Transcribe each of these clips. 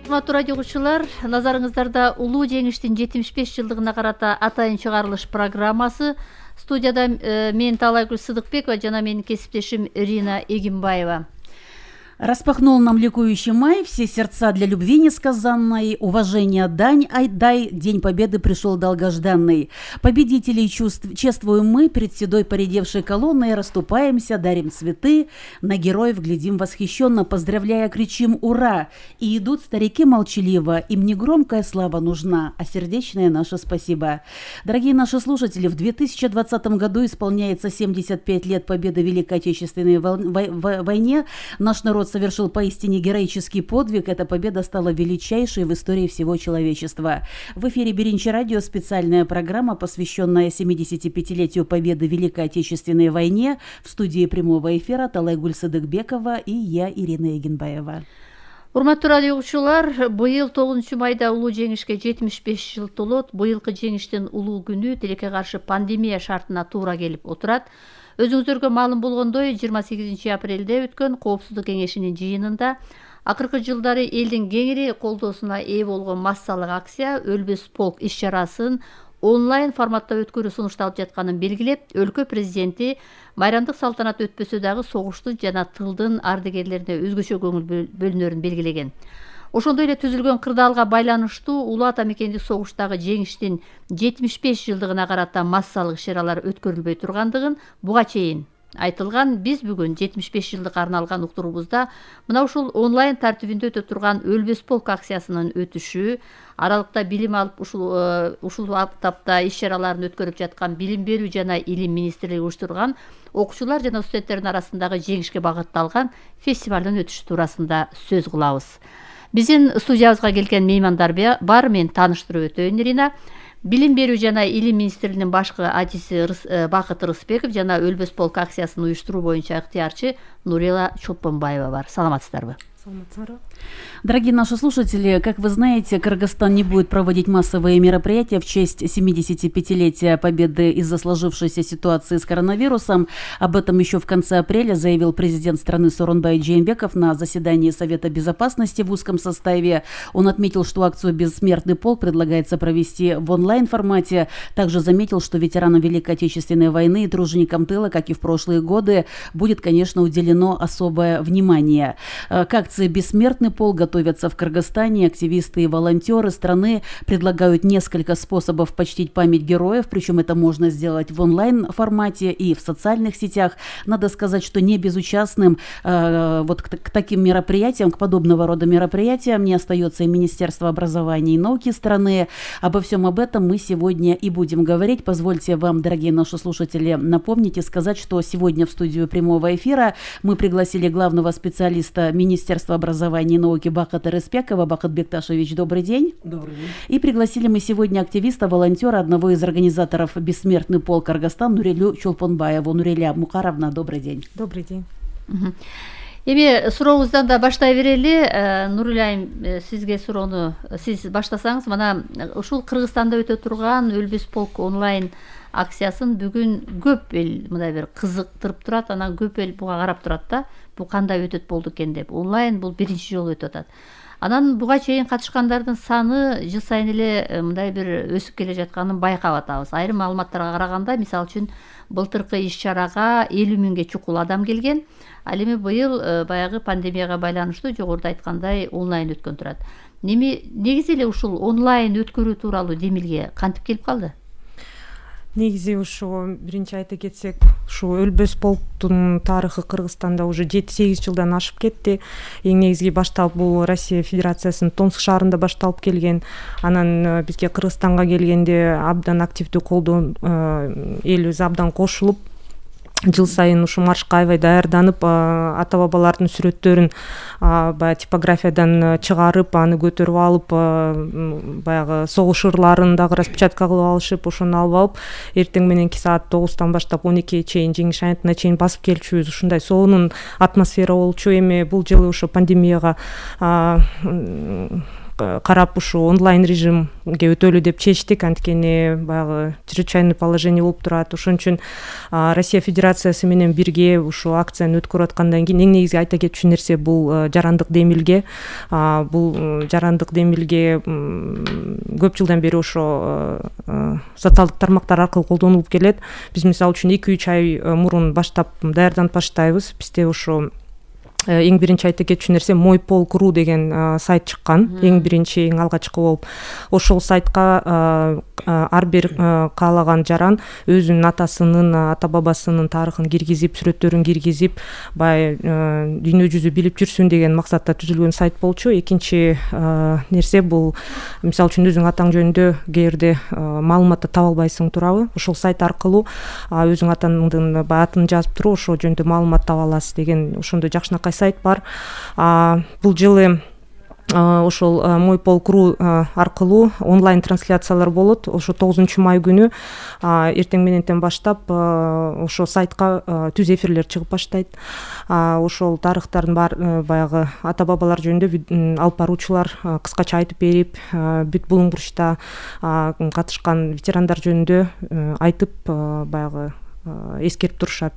Урматтуу радио угуучулар, назарыңыздарда улуу жеңиштин 75 жылдыгына карата атайын чыгарылыш программасы. Студияда мен Таалайгүл Сыдыкбекова жана менин кесиптешим Ирина Эгимбаева. Распахнул нам ликующий май, все сердца для любви несказанной, уважение дань, айдай, День Победы пришел долгожданный. Победителей чествуем мы перед седой поредевшей колонной, расступаемся, дарим цветы, на героев глядим восхищенно, поздравляя, кричим «Ура!» И идут старики молчаливо, им не громкая слава нужна, а сердечное наше спасибо. Дорогие наши слушатели, в 2020 году исполняется 75 лет победы в Великой Отечественной войне. Наш народ совершил поистине героический подвиг. Эта победа стала величайшей в истории всего человечества. В эфире Беринчи радио специальная программа, посвященная 75-летию победы в Великой Отечественной войне. В студии прямого эфира Таалайгүл Сыдыкбекова и я, Ирина Эгимбаева. Урматтуу радио угуучулар, быйыл 9 майда улуу жеңишке 75 жыл толот. Быйылкы жеңиштин улуу күнү тилекке каршы пандемия шартына туура келип отурат. Өзүңүздөргө маалым болгондой, 28 апрелде өткөн Коопсуздук кеңешинин жыйынында акыркы жылдары элдин кеңири колдоосуна ээ болгон массалык акция «Өлбөс полк» иш-чарасын онлайн форматта өткөрүү сунушталып жатканын белгилеп, өлкө президенти майрамдык салтанат өтпөсө дагы согуштун жана тылдын ардагерлерине өзгөчө көңүл бөлүнөрүн белгилеген. Ошондой эле түзүлгөн кырдаалга байланыштуу улуу ата мекендик согуштагы жеңиштин 75 жылдыгына карата массалык иш-чаралар өткөрүлбөй тургандыгын буга чейин айтылган. Биз бүгүн 75 жылдык арналган уктуруубузда мына ушул онлайн тартибинде өтө турган «Өлбөс полк» акциясынын өтүшү, аралыкта билим алып ушул аптапта иш-чараларын өткөрүп жаткан Билим берүү жана Илим министрлиги уюштурган окуучулар жана студенттердин арасындагы жеңишке багытталган фестивалдын өтүшү туурасында сөз кылабыз. Биздин студиябызга келген меймандар бар, мен тааныштырып өтөйүн. Ирина, Билим берүү жана Илим министрлигинин башкы адиси Бакыт Рысбеков жана «Өлбөс полк» акциясын уюштуруу боюнча ыктыярчы Нурила Чолпонбаева бар. Саламатсыздарбы? Дорогие наши слушатели, как вы знаете, Кыргызстан не будет проводить массовые мероприятия в честь 75-летия победы из-за сложившейся ситуации с коронавирусом. Об этом еще в конце апреля заявил президент страны Сооронбай Жээнбеков на заседании Совета Безопасности в узком составе. Он отметил, что акцию «Бессмертный полк» предлагается провести в онлайн-формате. Также заметил, что ветеранам Великой Отечественной войны и труженикам тыла, как и в прошлые годы, будет, конечно, уделено особое внимание. К акции «Бессмертный полк» готовятся в Кыргызстане. Активисты и волонтеры страны предлагают несколько способов почтить память героев, причем это можно сделать в онлайн-формате и в социальных сетях. Надо сказать, что не безучастным к таким мероприятиям, к подобного рода мероприятиям не остается и Министерство образования и науки страны. Обо всем об этом мы сегодня и будем говорить. Позвольте вам, дорогие наши слушатели, напомнить и сказать, что сегодня в студию прямого эфира мы пригласили главного специалиста Министерства образования и науки Бакыта Рысбекова. Бакыт Бекташевич, добрый день. Добрый день. И пригласили мы сегодня активиста, волонтера, одного из организаторов «Бессмертный полк» Кыргызстан Нурилю Чолпонбаеву. Нуриля Мукаровна, добрый день. Добрый день. Эми сурооңуздан да баштай берели. Нурилайым, сизге суроону сиз баштасаңыз, мына ушул Кыргызстанда өтө турган «Өлбөс полк» онлайн акциясын бүгүн көп эл мындай бир кызыктырып турат, анан көп эл буга карап турат да. Бул кандай өтөт болду экен деп. Онлайн бул биринчи жолу өтүп атат. Анан буга чейин катышкандардын саны жыл сайын эле мындай бир өсүп келе жатканын байкап атабыз. Айрым маалыматтарга караганда, мисалы үчүн былтыркы иш-чарага 50 миңге чукул адам келген. Ал эми быйыл баягы пандемияга байланыштуу жогоруда айткандай онлайн өткөн турат. Негизи эле ушул онлайн өткөрүү тууралуу демилге кантип келип калды? Негизи ушу биринчи айта кетсек, ушу «Өлбөс полктун» тарыхы Кыргызстанда уже 7-8 жылдан ашып кетти. Эң негизги башталып бул Россия Федерациясынын Томск шаарында башталып келген. Анан бизге Кыргызстанга келгенде абдан активдүү колдоо элибиз абдан кошулуп, жыл сайын ушу маршка аябай даярданып, ата бабалардын сүрөттөрүн баягы типографиядан чыгарып, аны көтөрүп алып, баягы согуш ырларын дагы распечатка кылып алышып, ошону алып алып, эртең мененки саат 9-тан баштап 12-ге чейин, жеңиш аянтына чейин басып келчүбүз. Ушундай сонун атмосфера болчу. Эми бул жылы ушу пандемияга карап ушу онлайн режимге өтөлү деп чечтик, анткени баягы чрезвычайный положение болуп турат. Ошон үчүн Россия Федерациясы менен бирге ушул акцияны өткөрүп аткандан кийин эң негизги айта кетчү нерсе бул жарандык демилге. Бул жарандык демилге көп жылдан бери ошо социалдык тармактар аркылуу колдонулуп келет. Биз мисалы үчүн 2-3 ай мурун баштап даярданып баштайбыз. Бизде ошо эң биринчи айта кетчү нерсе Мой полк.ру деген сайт чыккан. Эң биринчи, эң алгачкы болуп. Ошол сайтка ар бир каалаган жаран өзүнүн атасынын, ата бабасынын тарыхын киргизип, сүрөттөрүн киргизип, бай дүйнө жүзү билип жүрсүн деген максатта түзүлгөн сайт болчу. Экинчи нерсе бул мисалы үчүн өзүң атаң жөнүндө кээде маалыматты таба албайсың турабы? Ошол сайт аркылуу өзүң атаңдын атын жазып туруп ошол жөнүндө маалымат таба аласыз деген ошондой жакшынакай сайт бар. Бул жылы ошол Мой полк.ру аркылуу онлайн трансляциялар болот. Ошо 9 май күнү эртең мененден баштап ошо сайтка түз эфирлер чыгып баштайт. Ошол тарыхтардын баягы ата бабалар жөнүндө алып баруучулар кыскача айтып берип, бүт булуңбуручта катышкан ветерандар жөнүндө айтып баягы эскерип турушат.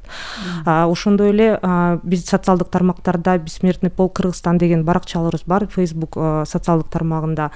Ошондой эле биз социалдык тармактарда Бессмертный полк Кыргызстан деген баракчаларыбыз бар, Facebook социалдык тармагында.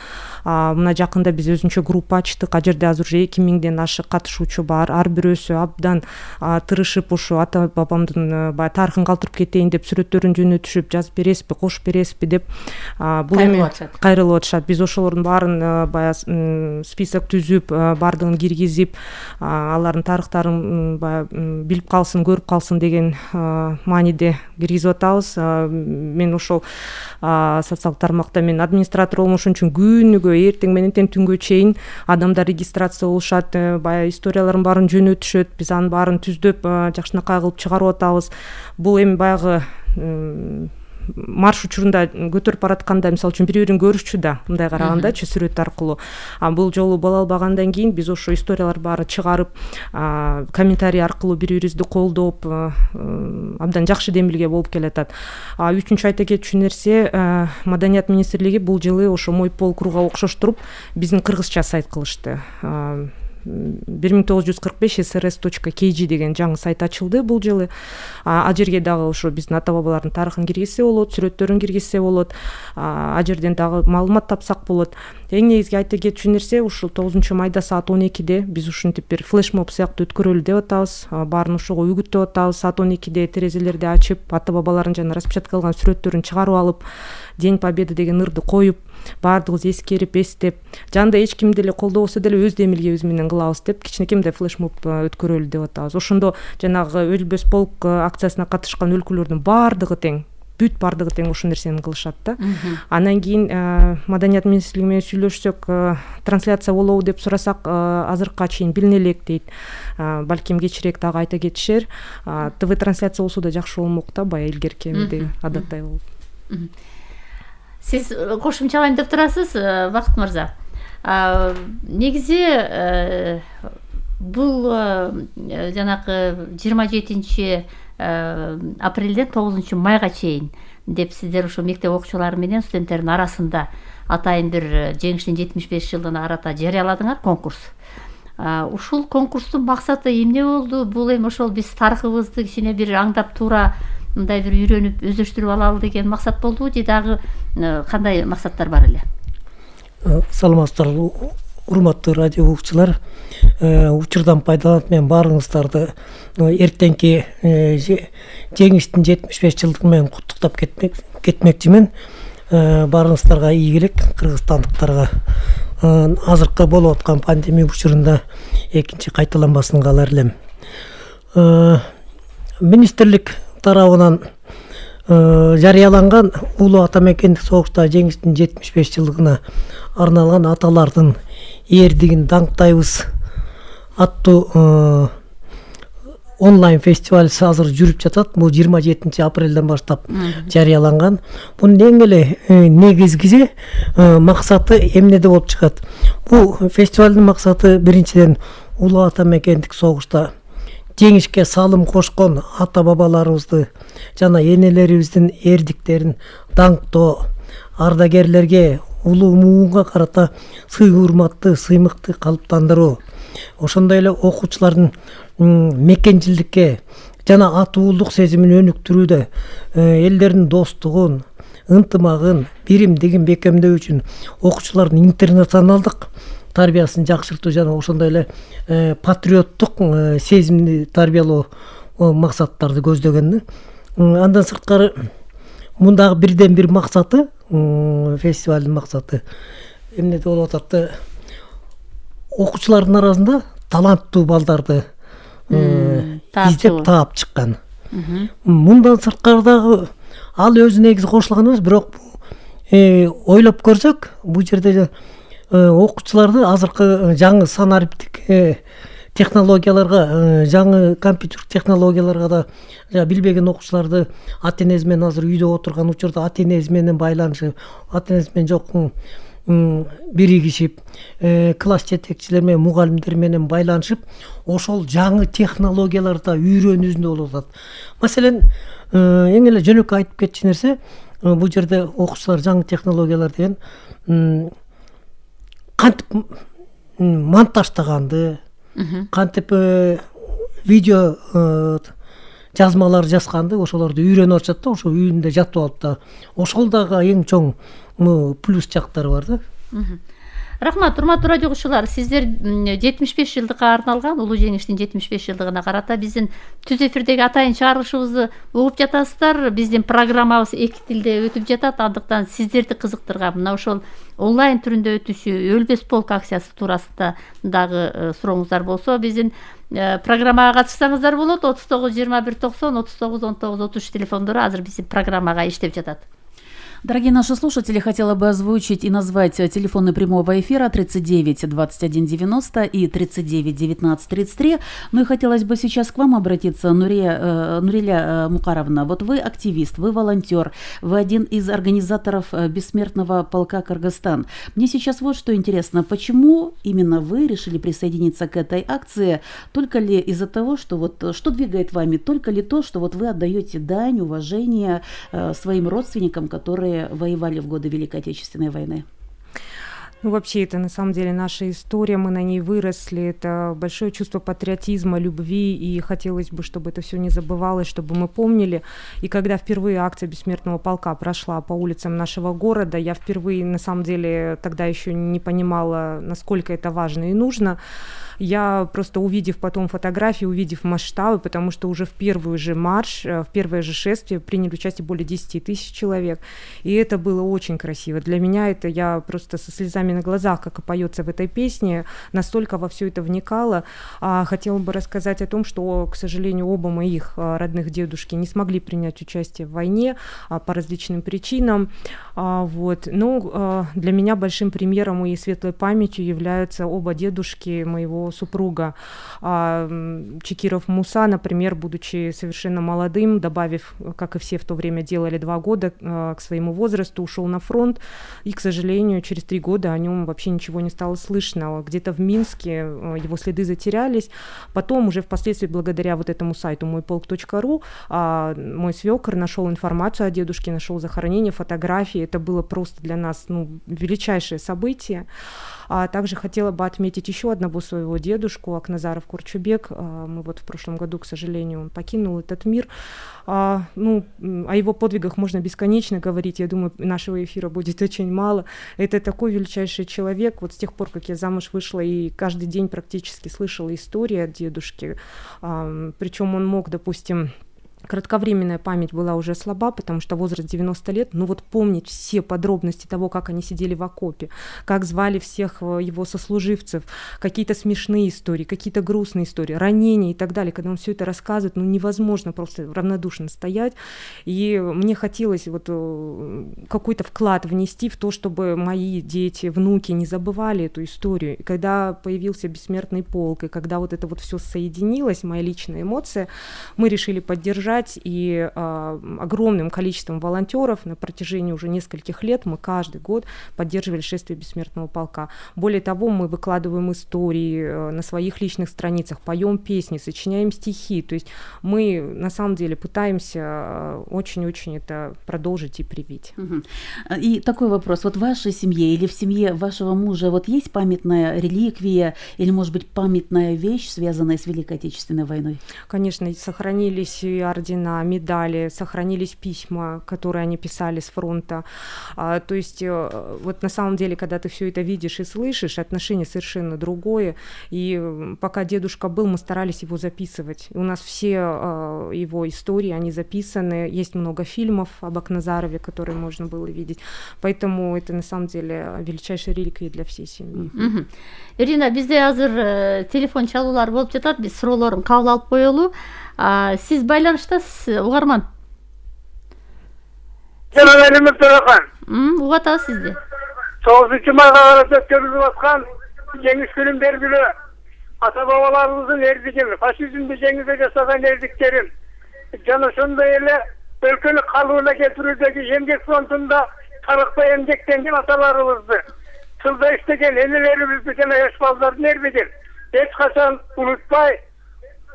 Мына жакында биз өзүнчө группа ачтык. Ал жерде азыр уже 2000ден ашык катышуучу бар. Ар бирөөсү абдан тырышып ушу ата бабамдын баягы тарыхын калтырып кетейин деп сүрөттөрүн жөнөтүшүп, жазып бересизби, кошуп бересизби деп бул эми кайрылып атышат. Биз ошолордун баарын баягы список түзүп, бардыгын киргизип, алардын тарыхтарын билип калсын, көрүп калсын деген мааниде киргизип атабыз. Мен ошол социалдык тармакта мен администратор болмошун үчүн күнүгө эртең менен түнгө чейин адамдар регистрация болушат, баягы историяларын баарын жөнөтүшөт. Биз анын баарын түздөп жакшынакай кылып чыгарып атабыз. Бул эми баягы марш учурунда көтөрүп баратканда мисалы үчүн бири-бирин көрүшчү да, мындай карагандачы сүрөт аркылуу. Бул жолу боло албагандан кийин биз ошо историялар баары чыгарып, комментарий аркылуу бири-бирибизди колдоп, абдан жакшы демилге болуп келатат. Үчүнчү айта кетчү нерсе, Маданият министрлиги бул жылы ошо Мой полк.руга окшоштуруп биздин кыргызча сайт кылышты. 1945 srs.kg деген жаңы сайт ачылды бул жылы. Ал жерге дагы ошо биздин ата бабалардын тарыхын киргизсе болот, сүрөттөрүн киргизсе болот. Ал жерден дагы маалымат тапсак болот. Эң негизги айта кетчү нерсе, ушул 9 майда саат 12-де биз ушинтип бир флешмоб сыяктуу өткөрөлү деп атабыз. Баарын ошого үгүттөп атабыз. Саат 12-де терезелерди ачып, ата бабалардын жана распечаткалган сүрөттөрүн чыгарып алып, День Победы деген ырды коюп, баардыгыбыз эскерип, эстеп, жанда эч ким деле колдобосо деле өз демилгебиз менен кылабыз деп кичинекей мындай флешмоб өткөрөлү деп атабыз. Ошондо жанагы Өлбөс полк акциясына катышкан өлкөлөрдүн баардыгы тең, бүт баардыгы тең ошол нерсени кылышат да. Андан кийин Маданият министрлиги менен сүйлөшсөк, трансляция болобу деп сурасак, азыркыга чейин билине элек дейт. Балким кечирээк дагы айта кетишер. ТВ трансляция болсо да жакшы болмок да, баягы илгеркидей адаттай болуп. Сиз кошумчалайм деп турасыз, Бакыт мырза. Негизи бул жанагы 27 апрелден 9 майга чейин деп сиздер ошо мектеп окуучулары менен студенттердин арасында атайын бир жеңиштин 75 жылдыгына карата жарыяладыңар конкурс. Ушул конкурстун максаты эмне болду? Бул эми ошол биз тарыхыбызды кичине бир аңдап туура мындай бир үйрөнүп өздөштүрүп алалы деген максат болдубу же дагы кандай максаттар бар эле? Саламатсыздарбы, урматтуу радио угуучулар. Учурдан пайдаланып мен баарыңыздарды эртеңки жеңиштин 75 жылдыгы менен куттуктап кетмекчимин. Баарыңыздарга ийгилик, кыргызстандыктарга азыркы болуп аткан пандемия учурунда экинчи кайталанбасын каалар элем. Министрлик тарабынан жарыяланган улуу ата мекендик согушта жеңиштин 75 жылдыгына арналган аталардын эрдигин даңктайбыз аттуу онлайн фестиваль азыр жүрүп жатат. Бул 27 апрелден баштап жарыяланган. Бунун эң эле негизги максаты эмнеде болуп чыгат? Бул фестивалдын максаты биринчиден улуу ата мекендик согушта жеңишке салым кошкон ата бабаларыбызды жана энелерибиздин эрдиктерин даңктоо, ардагерлерге улуу муунга карата сый урматты, сыймыкты калыптандыруу, ошондой эле окуучулардын мекенчилдикке жана атуулук сезимин өнүктүрүүдө элдердин достугун, ынтымагын, биримдигин бекемдөө үчүн окуучулардын интернационалдык тарбиясын жакшыртуу жана ошондой эле патриоттук сезимди тарбиялоо максаттарды көздөгөн. Андан сырткары мундагы бирден бир максаты, фестивалдын максаты эмнеде болуп атат? Окуучулардын арасында таланттуу балдарды издеп таап чыккан. Мындан сырткары дагы ал өзү негизи кошулган эмес, бирок ойлоп көрсөк, бул жерде окуучуларды азыркы жаңы санариптик технологияларга, жаңы компьютер технологияларга да билбеген окуучуларды ата энеси менен азыр үйдө отурган учурда ата энеси менен байланышып, ата энеси менен жок биригишип, класс жетекчилер менен, мугалимдер менен байланышып, ошол жаңы технологияларда үйрөнүүсүндө болуп атат. Маселен, эң эле жөнөкөй айтып кетчү нерсе, бул жерде окуучулар жаңы технологиялар деген кантип монтаждаганды, кантип видео жазмалар жазганды, ошолорду үйрөнүп атышат да, ошо үйүндө жатып алып да. Ошол дагы эң чоң плюс жактары бар да. Рахмат, урматтуу радио угуучулар, сиздер 75 жылдыкка арналган улуу жеңиштин 75 жылдыгына карата биздин түз эфирдеги атайын чыгарылышыбызды угуп жатасыздар. Биздин программабыз эки тилде өтүп жатат, андыктан сиздерди кызыктырган мына ошол онлайн түрүндө өтүшү, өлбөс полк акциясы туурасында дагы сурооңуздар болсо, биздин программага катышсаңыздар болот. 39 21 90 39 19 33 телефондору азыр биздин программага иштеп жатат. Дорогие наши слушатели, хотела бы озвучить и назвать телефоны прямого эфира 39 21 90 и 39 19 33. Ну и хотелось бы сейчас к вам обратиться, Нуриля Мукаровна. Вот вы активист, вы волонтер, вы один из организаторов Бессмертного полка Кыргызстан. Мне сейчас вот что интересно, почему именно вы решили присоединиться к этой акции? Только ли из-за того, что вот что двигает вами? Только ли то, что вот вы отдаете дань, уважение своим родственникам, которые воевали в годы Великой Отечественной войны? Ну, вообще, это на самом деле наша история, мы на ней выросли, это большое чувство патриотизма, любви, и хотелось бы, чтобы это все не забывалось, чтобы мы помнили. И когда впервые акция Бессмертного полка прошла по улицам нашего города, я впервые, на самом деле, тогда еще не понимала, насколько это важно и нужно. Я просто, увидев потом фотографии, увидев масштабы, потому что уже в первый же марш, в первое же шествие приняли участие более 10 тысяч человек, и это было очень красиво. Для меня это, я просто со слезами на глазах, как и поется в этой песне, настолько во все это вникала. Хотела бы рассказать о том, что, к сожалению, оба моих родных дедушки не смогли принять участие в войне по различным причинам. Вот. Но для меня большим примером и светлой памятью являются оба дедушки моего супруга. Чекиров Муса, например, будучи совершенно молодым, добавив, как и все в то время делали, 2 года к своему возрасту, ушел на фронт, и, к сожалению, через 3 года о нем вообще ничего не стало слышно. Где-то в Минске его следы затерялись. Потом уже впоследствии, благодаря вот этому сайту мойполк.ру, мой свекр нашел информацию о дедушке, нашел захоронение, фотографии. Это было просто для нас величайшее событие. Также хотела бы отметить еще одного своего дедушку, Акназаров Курчубек. Мы вот в прошлом году, к сожалению, он покинул этот мир. О его подвигах можно бесконечно говорить. Я думаю, нашего эфира будет очень мало. Это такой величайший человек. Вот с тех пор, как я замуж вышла, и каждый день практически слышала истории от дедушки. Причем он мог, допустим, кратковременная память была уже слаба, потому что возраст 90 лет, но вот помнить все подробности того, как они сидели в окопе, как звали всех его сослуживцев, какие-то смешные истории, какие-то грустные истории, ранения и так далее, когда он все это рассказывает, невозможно просто равнодушно стоять. И мне хотелось вот какой-то вклад внести в то, чтобы мои дети, внуки не забывали эту историю. И когда появился Бессмертный полк, и когда вот это вот все соединилось, моя личная эмоция, мы решили поддержать. наблюдать, и огромным количеством волонтеров на протяжении уже нескольких лет мы каждый год поддерживали шествие Бессмертного полка. Более того, мы выкладываем истории на своих личных страницах, поем песни, сочиняем стихи. То есть мы на самом деле пытаемся очень-очень это продолжить и привить. И такой вопрос. Вот в вашей семье или в семье вашего мужа вот есть памятная реликвия или, может быть, памятная вещь, связанная с Великой Отечественной войной? Конечно, сохранились и ордена, медали, сохранились письма, которые они писали с фронта. То есть вот на самом деле, когда ты все это видишь и слышишь, отношение совершенно другое. И пока дедушка был, мы старались его записывать. У нас все его истории, они записаны. Есть много фильмов об Акназарове, которые можно было видеть. Поэтому это на самом деле величайшая реликвия для всей семьи. Ирина, бизде азыр телефон чалуулар болуп жатат. Биз суроолорун кабыл алып коелу. Сиз байланыштасыз, угарман. Жанагелимов Төрахан. Угуп атабыз сизди. 9 майга карата өткөрүлүп аткан жеңиш күнүн белгилөө ата бабаларыбыздын эрдигин, фашизмди жеңүүгө жасаган эрдиктерин жана ошондой эле өлкөнү калыбына келтирүүдөгү эмгек фронтунда тарыкпай эмгектенген аталарыбызды, тылда иштеген энелерибизди жана жаш балдардын эрдигин эч качан унутпай,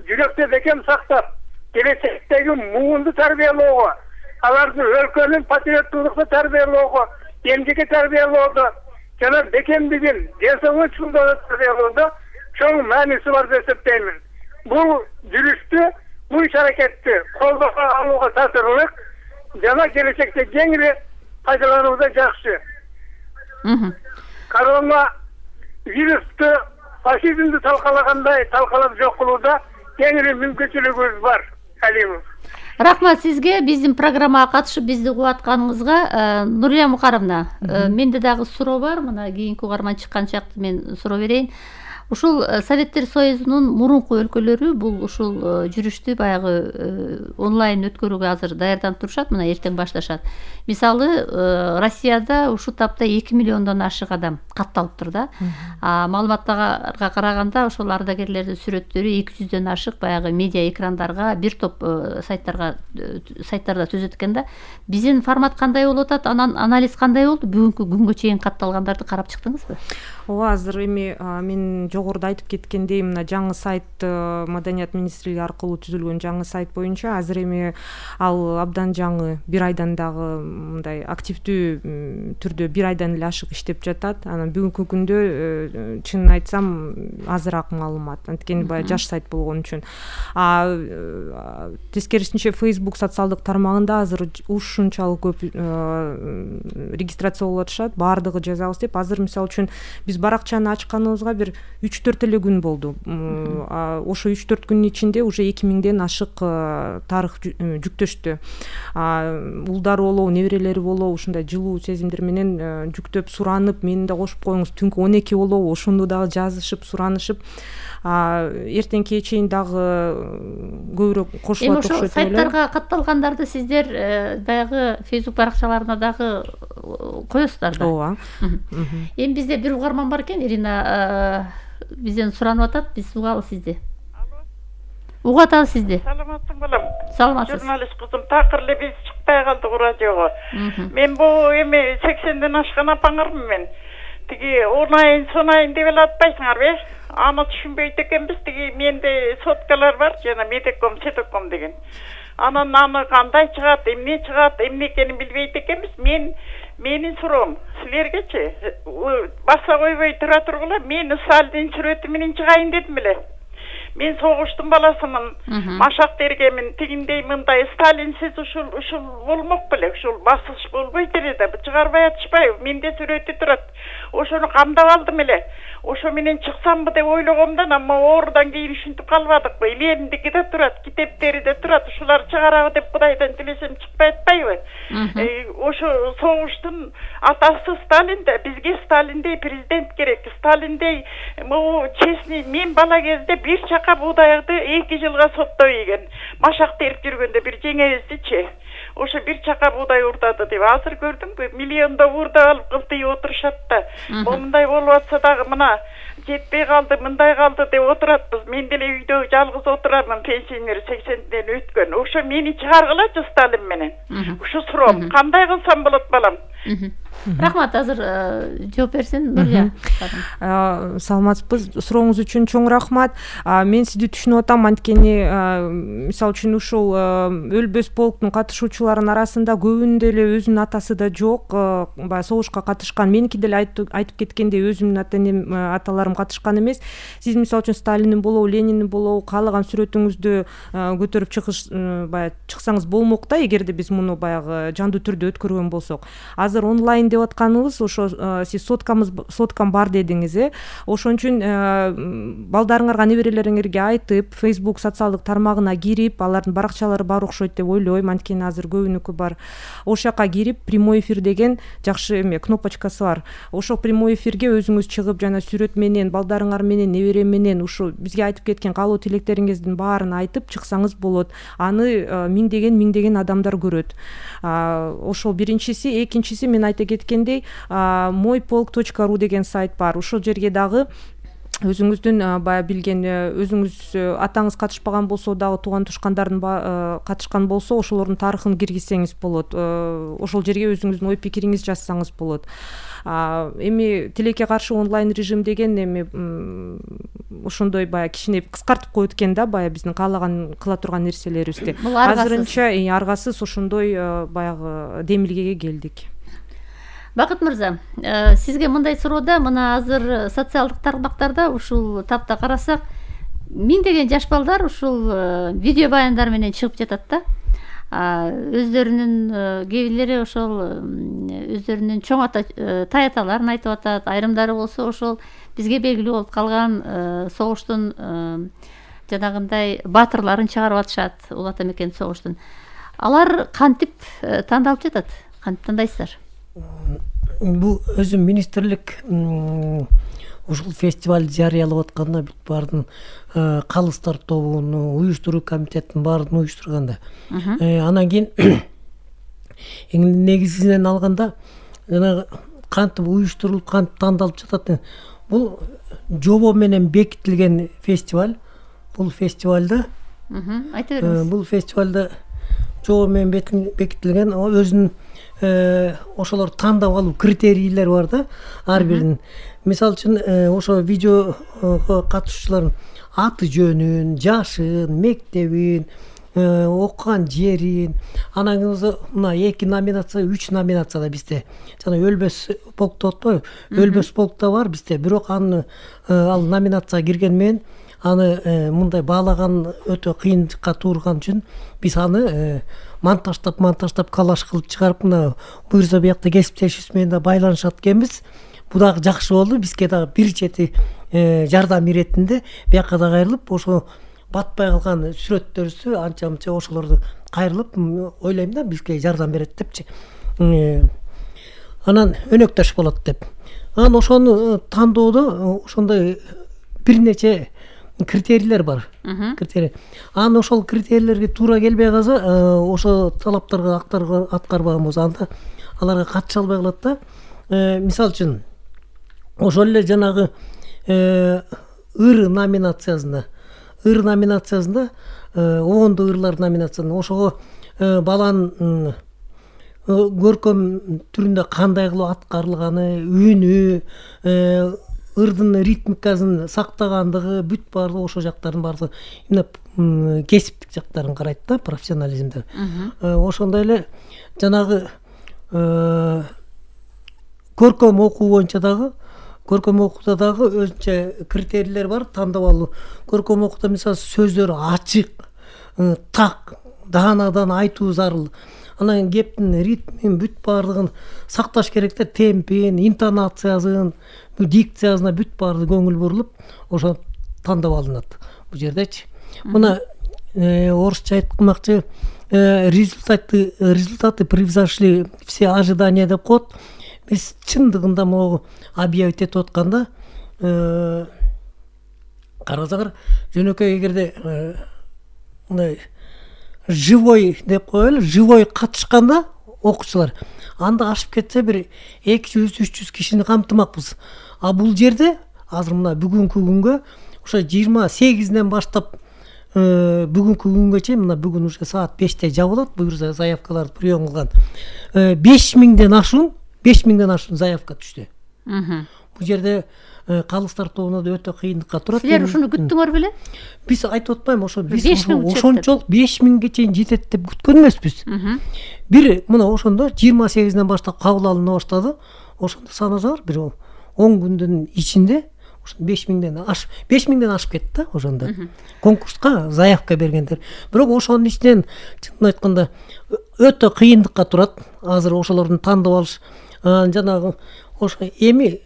жүрөктө бекем сактап, келечектеги муунду тарбиялоого, аларды өлкөнүн патриоттуулукту тарбиялоого, эмгекке тарбиялоодо жана бекемдигин, денсаулык чындыгын тарбиялоодо чоң мааниси бар деп эсептеймин. Бул жүрүштү, бул иш-аракетти колдоого алууга татырлык жана келечекте кеңири пайдаланууда жакшы. Корона вирусту, фашизмди талкалагандай талкалап жок кылууда кеңири мүмкүнчүлүгүбүз бар. Алимов. Рахмат сизге, биздин программага катышып бизди угуп атканыңызга. Нурия Мукаровна, менде дагы суроо бар. Мына кийинки угарман чыккан чакта мен суроо берейин. Ушул Советтер Союзунун мурунку өлкөлөрү бул ушул жүрүштү баягы онлайн өткөрүүгө азыр даярданып турушат, мына эртең башташат. Мисалы, Россияда ушул тапта 2 миллиондон ашык адам катталыптыр да. Маалыматтарга караганда ошол ардагерлердин сүрөттөрү 200дөн ашык баягы медиа экрандарга, бир топ сайттарда түзөт экен да. Биздин формат кандай болуп атат, анан анализ кандай болду? Бүгүнкү күнгө чейин катталгандарды карап чыктыңызбы? Ооба, азыр эми мен жогоруда айтып кеткендей, мына жаңы сайт Маданият министрлиги аркылуу түзүлгөн жаңы сайт боюнча азыр эми ал абдан жаңы, бир айдан дагы мындай активдүү түрдө бир айдан эле ашык иштеп жатат. Анан бүгүнкү күндө чынын айтсам азыраак маалымат, анткени баягы жаш сайт болгон үчүн. Тескерисинче Facebook социалдык тармагында азыр ушунчалык көп регистрация болуп атышат, баардыгы жазабыз деп. Азыр мисалы үчүн биз баракчаны ачканыбызга бир 3-4 эле күн болду. Ошо 3-4 күндүн ичинде уже 2000ден ашык тарых жүктөштү. Улдары болобу, неберелери болобу, ушундай жылуу сезимдер менен жүктөп суранып, мени да кошуп коюңуз, түнкү 12 болобу, ошондо дагы жазышып, суранышып, эртең кечейин дагы көбүрөөк кошулат окшойт. Эми ошо сайттарга катталгандарды сиздер баягы Facebook баракчаларына дагы коесуздар да. Ооба. Эми бизде бир угарман бар экен, Ирина бизден суранып атат, биз угабыз сизди. Угуп атабыз сизди. Саламатсың балам. Саламатсыз. Журналист кызым, такыр биз чыкпай калдык радиого. Мен бул эми 80ден ашкан апаңармын мен. Тиги онайын сонайын деп эле атпайсыңарбы? Аны түшүнбөйт экенбиз. Тиги менде соткалар бар, жана Медеком, Сетеком деген. Анан аны кандай чыгат, эмне чыгат, эмне экенин билбейт экенбиз. Менин суроом силергечи баса койбой тура тургула, мен Сталиндин сүрөтү менен чыгайын дедим эле. Мен согуштун баласымын, машак бергенмин, тигиндей мындай Сталинсиз ушул болмок беле, ушул басыш болбойт эле да, чыгарбай атышпайбы, менде сүрөтү турат. Ошону камдап алдым эле. Ошо менен чыксамбы деп ойлогомдон, амма оорудан кийин ушинтип калбадыкпы. Элимдики да турат, китептери да турат, ушулар чыгарабы деп Кудайдан тилесем чыкпай атпайбы. Ошо согуштун атасы Сталин да, бизге Сталиндей президент керек. Сталиндей могу честный, мен бала кезде бир чака буудайды 2 жылга сотто ийген. Машак терип жүргөндө бир жеңебиздичи. Ошо бир чака буудай урдады деп. Азыр көрдүңбү, миллиондо уурдап алып кылтыйып отурушат да. Мындай болуп атса дагы мына жетпей калды, мындай калды деп отуратпыз. Мен деле үйдө жалгыз отурамын, пенсионер 80ден өткөн. Ошо мени чыгаргылачы Сталин менен. Ушу суроом, кандай кылсам болот балам? Рахмат, азыр жооп берсин Нурия. Саламатсызбыз. Сурооңуз үчүн чоң рахмат. Мен сизди түшүнүп атам, анткени мисалы үчүн ушул өлбөс полктун катышуучуларынын арасында көбүнүн деле өзүнүн атасы да жок, баягы согушка катышкан. Меники деле айтып кеткендей өзүмдүн ата-энем, аталарым катышкан эмес. Сиз мисалы үчүн Сталиндин болобу, Лениндин болобу каалаган сүрөтүңүздү көтөрүп баягы чыксаңыз болмок да, эгерде биз муну баягы жандуу түрдө өткөргөн болсок. Азыр онлайн деп атканыбыз ошо сиз соткам бар дедиңиз, ошон үчүн балдарыңарга, неберелериңерге айтып, Facebook социалдык тармагына кирип, алардын баракчалары бар окшойт деп ойлойм, анткени азыр көбүнүкү бар. Ошол жака кирип, прямой эфир деген жакшы кнопочкасы бар. Ошол прямой эфирге өзүңүз чыгып, жана сүрөт менен, балдарыңар менен, небере менен ушу бизге айтып кеткен каалоо тилектериңиздин баарын айтып чыксаңыз болот. Аны миңдеген адамдар көрөт. Ошол биринчиси, экинчиси мен айта кеткендей, moypolk.ru деген сайт бар. Ошол жерге дагы өзүңүздүн баягы билген, өзүңүз атаңыз катышпаган болсо дагы тууган тушкандардын катышкан болсо ошолордун тарыхын киргизсеңиз болот. Ошол жерге өзүңүздүн ой пикириңизди жазсаңыз болот. Эми тилекке каршы онлайн режим деген ошондой баягы кичине кыскартып коет экен да, баягы биздин каалаган кыла турган нерселерибизди. Азырынча аргасыз ошондой баягы демилгеге келдик. Бакыт мырза, сизге мындай суроо мына азыр социалдык тармактарда ушул тапта карасак, миңдеген жаш балдар ушул видео баяндар менен чыгып жатат да. Өздөрүнүн кээбилери ошол өздөрүнүн чоң таяталарын айтып атат, айрымдары болсо ошол бизге белгилүү болуп калган согуштун жанагындай баатырларын чыгарып атышат, Улуу Ата Мекен согуштун. Алар кантип тандалып жатат? Кантип тандайсыздар? Бул өзү министрлик ушул фестиваль жарыялап атканда бүт баардын калыстар тобун, уюштуруу комитетин баарын уюштурганда, анан кийин негизинен алганда кантип уюштурулуп, кантип тандалып жатат. Бул жобо менен бекитилген фестиваль. Бул фестивалда айта бериңиз. Бул фестивалда жобо менен бекитилген өзүнүн ошолор тандап алуу критерийлер бар да, ар биринин. Мисалы үчүн ошо видеого катышуучулардын аты жөнүн, жашын, мектебин, окуган жерин, анан мына 2 номинация, 3 номинацияда бизде жана өлбөс полкто отпойбу, өлбөс полкта бар бизде, бирок аны ал номинацияга кирген менен аны мындай баалаган өтө кыйынчылыкка туурган үчүн биз аны монтаждап калаш кылып чыгарып, мына буюрса биякта кесиптешибиз менен да байланышат экенбиз. Бул дагы жакшы болду, бизге дагы бир чети жардам иретинде бияка да кайрылып, ошо батпай калган сүрөттөрүбүздү анча-мынча ошолорду кайрылып, ойлойм да бизге жардам берет депчи. Анан өнөктөш болот деп. Анан ошону тандоодо ошондой бир нече критерийлер бар. Анан ошол критерийлерге туура келбей калса, ошо талаптарга аткарбаган болсо, анда аларга катыша албай калат да. Мисалы үчүн ошол эле жанагы ыр номинациясында обондуу ырлар номинациясында ошого баланын көркөм түрүндө кандай кылып аткарылганы, үнү, ырдын ритмикасын сактагандыгы, бүт баардыгы ошол жактардын баардыгы именно кесиптик жактарын карайт да, профессионализмден. Ошондой эле жанагы көркөм окуу боюнча дагы, көркөм окууда дагы өзүнчө критерийлер бар, тандап алуу. Көркөм окууда мисалы сөздөр ачык, так, даанадан айтуу зарыл. Анан кептин ритмин бүт баардыгын сакташ керек да, темпин, интонациясын, дикциясына бүт баардыгы көңүл бурулуп, ошо тандап алынат бул жердечи. Мына орусча айткымакчы, результаты превзошли все ожидания деп коет. Биз чындыгында могу объявить этип атканда карасаңар, жөнөкөй эгерде мындай живой деп коелу, живой катышканда окуучулар, анда ашып кетсе бир 200-300 кишини камтымакпыз. А бул жерде азыр мына бүгүнкү күнгө ошо 28-ден баштап бүгүнкү күнгө чейин мына бүгүн уже саат 5-те жабылат буюрса заявкаларды прием кылган 5000ден ашуун заявка түштү. Бул жерде калыстар тобуна да өтө кыйындыкка турат. Силер ушуну күттүңөр беле? Биз айтып атпайм, ошо биз 5000 ошончолук 5000ге чейин жетет деп күткөн эмеспиз. Бир мына ошондо 28-ден баштап кабыл алына баштады. Ошондо санасаңар бир 10 күндүн ичинде 5000ден ашып кетти да ошондо. Конкурска заявка бергендер. Бирок ошонун ичинен чынын айтканда өтө кыйындыкка турат. Азыр ошолордун тандап алыш жанагы ошо эми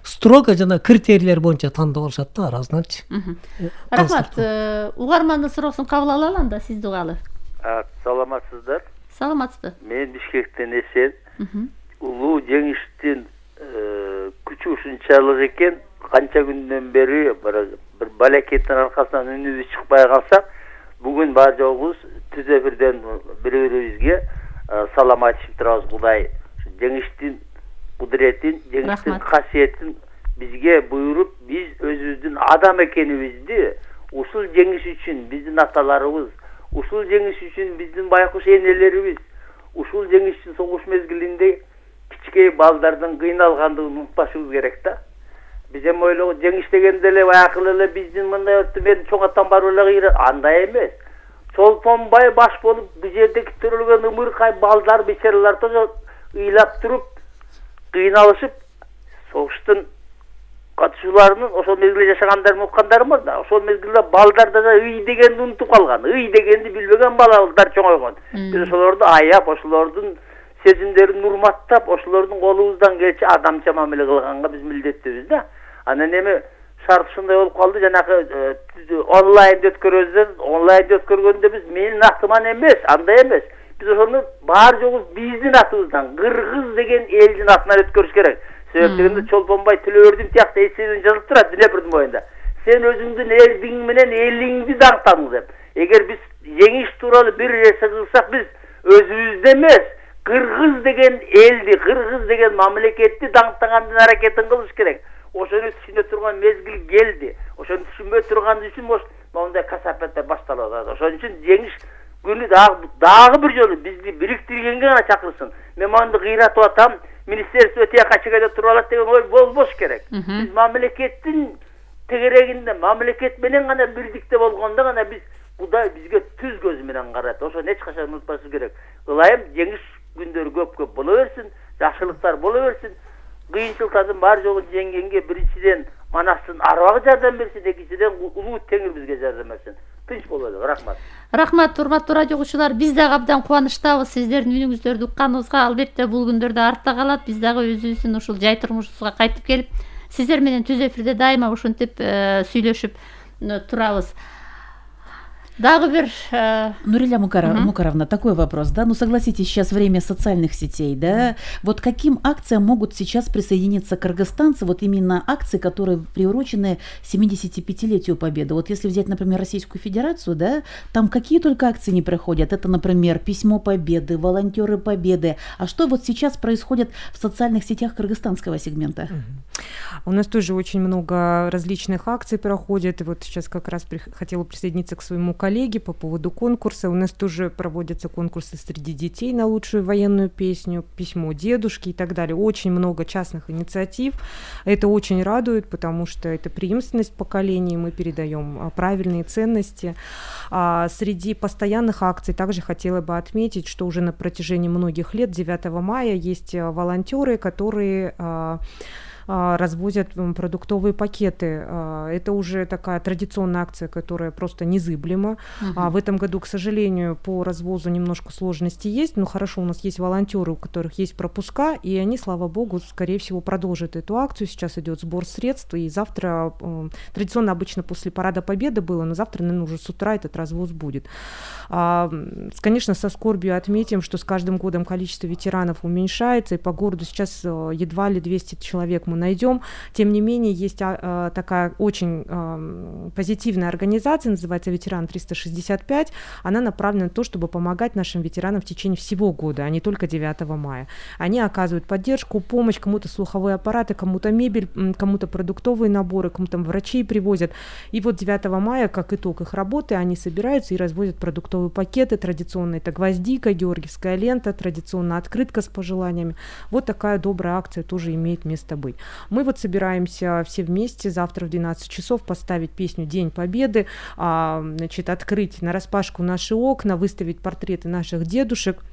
строго жана критерийлер боюнча тандап алышат да ар азынанчы. Рахмат. Угармандын суроосун кабыл алалы анда, сизди угалы. Саламатсыздар. Саламатсызбы? Мен Бишкектен Эсен. Улуу жеңиштин күчү ушунчалык экен, канча күндөн бери бир балакеттин аркасынан үнүбүз чыкпай калсак, бүгүн бар жогубуз түз эфирден бири-бирибизге салам айтышып турабыз. Кудай жеңиштин кудуретин, жеңиштин касиетин бизге буйруп, биз өзүбүздүн адам экенибизди ушул жеңиш үчүн биздин аталарыбыз, ушул жеңиш үчүн биздин байкуш энелерибиз, ушул жеңиш үчүн согуш мезгилинде кичкей балдардын кыйналгандыгын унутпашыбыз керек да. Биз эми ойлогон жеңиш дегенде эле акыл эле биздин мындай мен чоң атам барып эле андай эмес. Чолпонбай баш болуп бул жердеги төрөлгөн ымыркай балдар бечаралар тоже ыйлап туруп кыйналышып согуштун катышууларынын ошол мезгилде жашагандарын уккандары бар да. Ошол мезгилде балдар да ый дегенди унутуп калган, ый дегенди билбеген балдар чоңойгон. Биз ошолорду аяп, ошолордун сезимдерин урматтап, ошолордун колубуздан келчи адамча мамиле кылганга биз милдеттүүбүз да. Анан эми шарт ушундай болуп калды, жанагы онлайнда өткөргөндө биз менин атыман эмес, андай эмес. Биз ошону бар жогу биздин атыбыздан, Кыргыз деген элдин атынан өткөрүш керек. Себеп дегенде Чолпонбай Төлөбердин тиякта эсебин жазылып турат Днепрдин боюнда. Сен өзүңдүн элдиң менен элиңди даңктаңыз деп. Эгер биз жеңиш тууралуу бир нерсе кылсак, биз өзүбүздү эмес, Кыргыз деген элди, Кыргыз деген мамлекетти даңктагандын аракетин кылыш керек. Ошону түшүнө турган мезгил келди. Ошону түшүнбөй турган үчүн мондай касапеттер башталып атат. Ошон үчүн жеңиш күнү дагы бир жолу бизди бириктиргенге гана чакырсын. Мен монду кыйратып атам, министерство тияка чегеде туруп алат деген ой болбош керек. Биз мамлекеттин тегерегинде, мамлекет менен гана бирдикте болгондо гана биз Кудай бизге түз көзү менен карайт. Ошону эч качан унутпашыбыз керек. Ылайым жеңиш күндөрү көп боло берсин, жакшылыктар боло берсин. Кыйынчылыктардын бар жолун жеңгенге биринчиден Манастын арбагы жардам берсин, экинчиден улуу Теңир бизге жардам берсин. Тынч бололу. Рахмат. Рахмат, урматтуу радио угуучулар. Биз дагы абдан кубанычтабыз сиздердин үнүңүздөрдү укканыбызга. Албетте бул күндөрдө артта калат. Биз дагы өзүбүздүн ушул жай турмушубузга кайтып келип, сиздер менен түз эфирде дайыма ушинтип сүйлөшүп турабыз. Дагы бир Нуриля Мукаровна, такой вопрос, да? Ну, согласитесь, сейчас время социальных сетей, да? Вот каким акциям могут сейчас присоединиться кыргызстанцы, вот именно акции, которые приурочены 75-летию Победы? Вот если взять, например, Российскую Федерацию, да, там какие только акции не проходят. Это, например, Письмо Победы, Волонтеры Победы. А что вот сейчас происходит в социальных сетях кыргызстанского сегмента? У нас тоже очень много различных акций проходит. И вот сейчас как раз хотела присоединиться к своему коллеге по поводу конкурса. У нас тоже проводятся конкурсы среди детей на лучшую военную песню, письмо дедушки и так далее. Очень много частных инициатив. Это очень радует, потому что это преемственность поколений, мы передаем правильные ценности. Среди постоянных акций также хотела бы отметить, что уже на протяжении многих лет, 9 мая, есть волонтеры, которые развозят продуктовые пакеты. Это уже такая традиционная акция, которая просто незыблема. В этом году, к сожалению, по развозу немножко сложности есть, но хорошо, у нас есть волонтеры, у которых есть пропуска, и они, слава богу, скорее всего, продолжат эту акцию. Сейчас идет сбор средств, и завтра, традиционно обычно после Парада Победы было, но завтра, наверное, уже с утра этот развоз будет. Конечно, со скорбью отметим, что с каждым годом количество ветеранов уменьшается, и по городу сейчас едва ли 200 человек мы по-любому найдем. Тем не менее, есть такая очень позитивная организация, называется «Ветеран 365». Она направлена на то, чтобы помогать нашим ветеранам в течение всего года, а не только 9 мая. Они оказывают поддержку, помощь, кому-то слуховые аппараты, кому-то мебель, кому-то продуктовые наборы, кому-то врачей привозят. И вот 9 мая, как итог их работы, они собираются и развозят продуктовые пакеты. Традиционно это гвоздика, георгиевская лента, традиционно открытка с пожеланиями. Вот такая добрая акция тоже имеет место быть. Мы вот собираемся все вместе завтра в 12 часов поставить песню «День Победы», значит, открыть нараспашку наши окна, выставить портреты наших дедушек,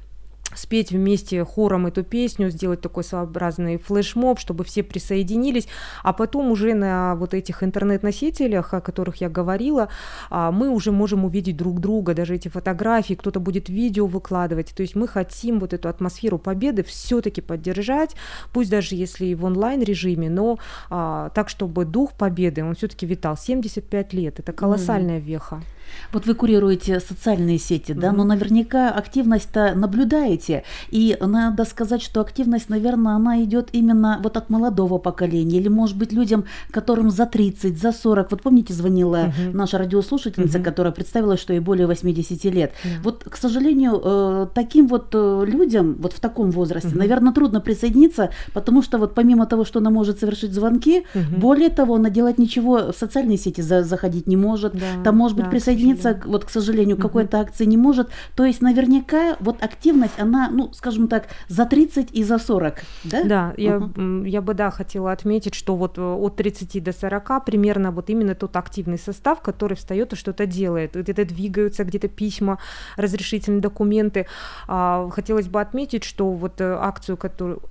спеть вместе хором эту песню, сделать такой своеобразный флешмоб, чтобы все присоединились, а потом уже на вот этих интернет-носителях, о которых я говорила, мы уже можем увидеть друг друга, даже эти фотографии, кто-то будет видео выкладывать, то есть мы хотим вот эту атмосферу победы все-таки поддержать, пусть даже если и в онлайн-режиме, но так, чтобы дух победы, он все-таки витал. 75 лет, это колоссальная веха. Вот вы курируете социальные сети, да, но наверняка активность-то наблюдаете, и надо сказать, что активность, наверное, она идет именно вот от молодого поколения, или, может быть, людям, которым за 30, за 40. Вот помните, звонила наша радиослушательница, которая представила, что ей более 80 лет. Вот, к сожалению, таким вот людям, вот в таком возрасте, наверное, трудно присоединиться, потому что вот помимо того, что она может совершить звонки, более того, она делать ничего в социальные сети заходить не может, там, может быть, присоединиться, вот, к сожалению, к какой-то акции не может. То есть наверняка вот активность, она, ну, скажем так, за 30 и за 40, да? Да, я бы, да, хотела отметить, что вот от 30 до 40 примерно вот именно тот активный состав, который встает и что-то делает. Где-то двигаются, где-то письма, разрешительные документы. Хотелось бы отметить, что вот акцию,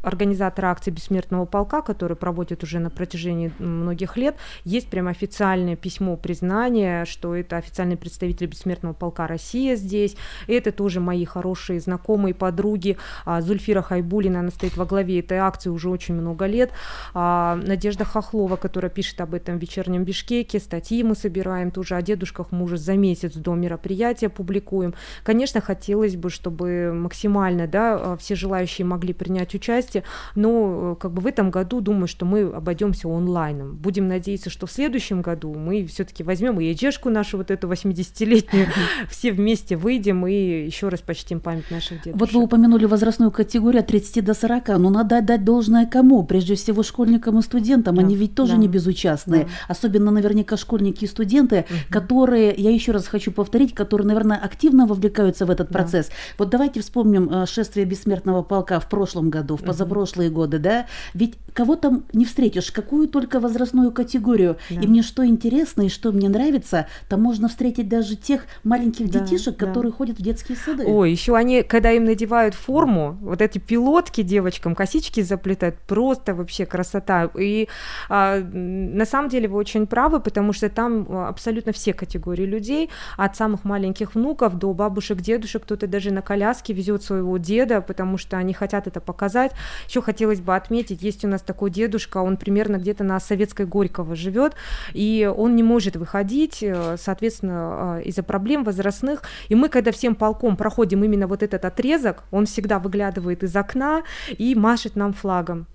организатора акции «Бессмертного полка», которую проводят уже на протяжении многих лет, есть прям официальное письмо признания, что это официальный представитель «Бессмертного полка» Россия здесь. Это тоже мои хорошие знакомые, подруги. Зульфира Хайбулина, она стоит во главе этой акции уже очень много лет. Надежда Хохлова, которая пишет об этом в «Вечернем Бишкеке», статьи мы собираем тоже о дедушках, мы уже за месяц до мероприятия публикуем. Конечно, хотелось бы, чтобы максимально, да, все желающие могли принять участие, но как бы в этом году думаю, что мы обойдемся онлайном. Будем надеяться, что в следующем году мы все-таки возьмем и Эджешку нашу вот эту 80-летнюю, все вместе выйдем и еще раз почтим память наших дедушек. Вот вы упомянули возрастную категорию от 30 до 40, но надо отдать должное кому? Прежде всего школьникам и студентам, они ведь тоже не безучастные, особенно наверняка школьники и студенты, которые, я еще раз хочу повторить, которые, наверное, активно вовлекаются в этот процесс. Вот давайте вспомним шествие Бессмертного полка в прошлом году, в позапрошлые годы, да, ведь кого там не встретишь, какую только возрастную категорию, и мне что интересно и что мне нравится, там можно встретить даже тех маленьких детишек, которые ходят в детские сады. Ой, еще они, когда им надевают форму, вот эти пилотки девочкам, косички заплетают, просто вообще красота. И на самом деле вы очень правы, потому что там абсолютно все категории людей, от самых маленьких внуков до бабушек, дедушек, кто-то даже на коляске везет своего деда, потому что они хотят это показать. Еще хотелось бы отметить, есть у нас такой дедушка, он примерно где-то на Советской Горького живет, и он не может выходить, соответственно, из-за проблем возрастных. И мы, когда всем полком проходим именно вот этот отрезок, он всегда выглядывает из окна и машет нам флагом.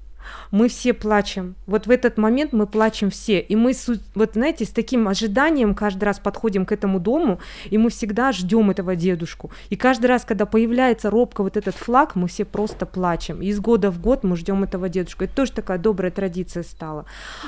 Мы все плачем. Вот в этот момент мы плачем все. И мы, вот знаете, с таким ожиданием каждый раз подходим к этому дому, и мы всегда ждем этого дедушку. И каждый раз, когда появляется робко вот этот флаг, мы все просто плачем. И из года в год мы ждем этого дедушку. Это тоже такая добрая традиция стала.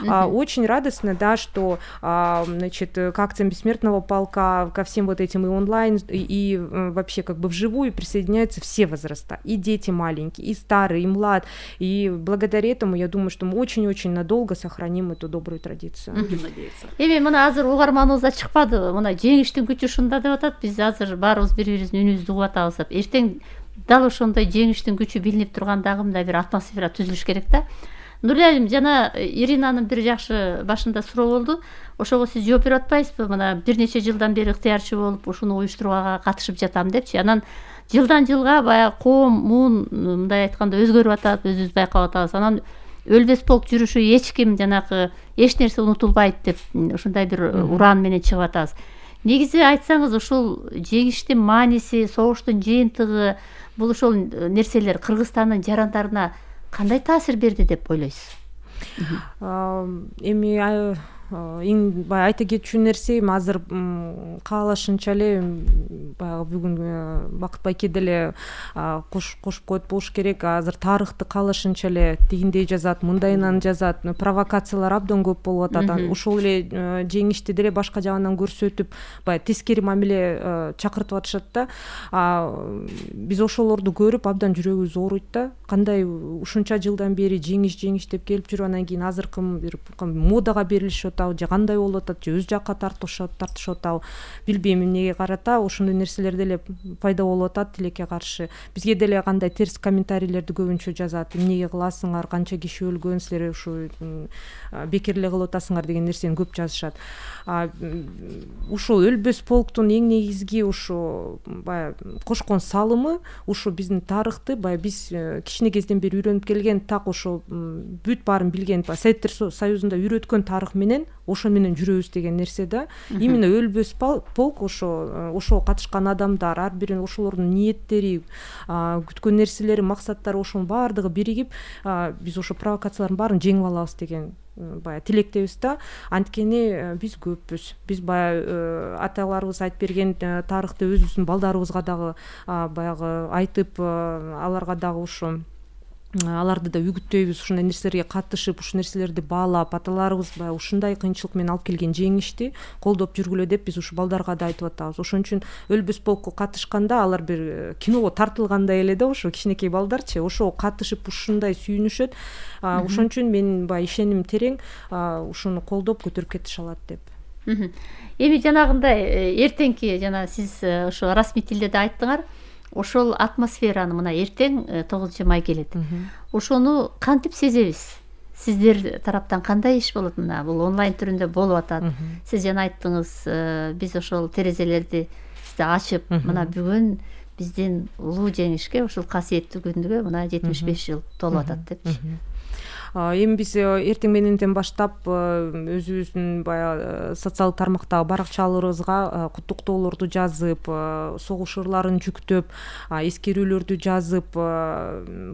Очень радостно, да, что значит, к акциям Бессмертного полка, ко всем вот этим и онлайн, и вообще как бы вживую присоединяются все возраста. И дети маленькие, и старые, и млад. И благодаря этому я думаю, что мы очень-очень надолго сохраним эту добрую традицию. Будем надеяться. Эми мына азыр угарманыбызда чыкпады. Мына жеңиштин күчү ушунда деп атат. Биз азыр баарыбыз бири-бирибиздин үнүбүздү угуп атабыз деп. Эртең дал ошондой жеңиштин күчү билинип тургандагы мындай бир атмосфера түзүлүш керек да. Нуралим, жана Иринанын бир жакшы башында суроо болду. Ошого сиз жооп берип атпайсызбы? Мына бир нече жылдан бери ыктыярчы болуп ушуну уюштурууга катышып жатам депчи. Анан жылдан жылга баягы коом муун мындай айтканда өзгөрүп атат, өзүбүз байкап атабыз. Анан өлбөс полк жүрүшү эч ким жанагы эч нерсе унутулбайт деп ушундай бир уран менен чыгып атабыз. Негизи айтсаңыз ушул жеңиштин мааниси, согуштун жыйынтыгы, бул ошол нерселер Кыргызстандын жарандарына кандай таасир берди деп ойлойсуз? Эми эң баягы айта кетчү нерсе азыр каалашынча эле баягы бүгүн Бакыт байке деле кошуп коет болуш керек. Азыр тарыхты каалашынча эле тигиндей жазат, мындайынан жазат, провокациялар абдан көп болуп атат. Ошол эле жеңишти деле башка жагынан көрсөтүп, баягы тескери мамиле чакыртып атышат да. Биз ошолорду көрүп абдан жүрөгүбүз ооруйт да. Кандай ушунча жылдан бери жеңиш деп келип жүрүп, анан кийин азыркы бир модага берилишип же кандай болуп атат, же өз жакка тартышып атабы, билбейм эмнеге карата ошондой нерселер деле пайда болуп атат тилекке каршы. Бизге деле кандай терс комментарийлерди көбүнчө жазат. Эмнеге кыласыңар, канча киши өлгөн, силер ушу бекер эле кылып атасыңар деген нерсени көп жазышат. Ушул өлбөс полктун эң негизги ушу баягы кошкон салымы ушу биздин тарыхты баягы биз кичине кезден бери үйрөнүп келген, так ошо бүт баарын билген Советтер Союзунда үйрөткөн тарых менен ошо менен жүрөбүз деген нерсе да. Именно өлбөс полк ошо катышкан адамдар, ар бирин ошолордун ниеттери, күткөн нерселери, максаттары ошонун баардыгы биригип, биз ошо провокациялардын баарын жеңип алабыз деген баягы тилектебиз да. Анткени биз көппүз. Биз баягы аталарыбыз айтып берген тарыхты өзүбүздүн балдарыбызга дагы баягы айтып, аларга дагы ошо аларды да үгүттөйбүз, ушундай нерселерге катышып, ушул нерселерди баалап, аталарыбыз баягы ушундай кыйынчылык менен алып келген жеңишти колдоп жүргүлө деп биз ушу балдарга да айтып атабыз. Ошон үчүн өлбөс полкко катышканда алар бир киного тартылгандай эле да, ошо кичинекей балдарчы ошого катышып ушундай сүйүнүшөт. Ошон үчүн менин баягы ишеним терең, ушуну колдоп көтөрүп кетише алат деп. Эми жанагындай эртеңки жана сиз ошо расмий тилде да айттыңар, ошол атмосфераны мына эртең 9 май келет. Ошону кантип сезебиз? Сиздер тараптан кандай иш болот? Мына бул онлайн түрүндө болуп атат. Сиз жана айттыңыз, биз ошол терезелерди ачып, мына бүгүн биздин улуу жеңишке, ушул касиеттүү күнгө мына 75 жыл толуп атат депчи. Эми биз эртең мененден баштап өзүбүздүн баягы социалдык тармактагы баракчаларыбызга куттуктоолорду жазып, согуш ырларын жүктөп, эскерүүлөрдү жазып,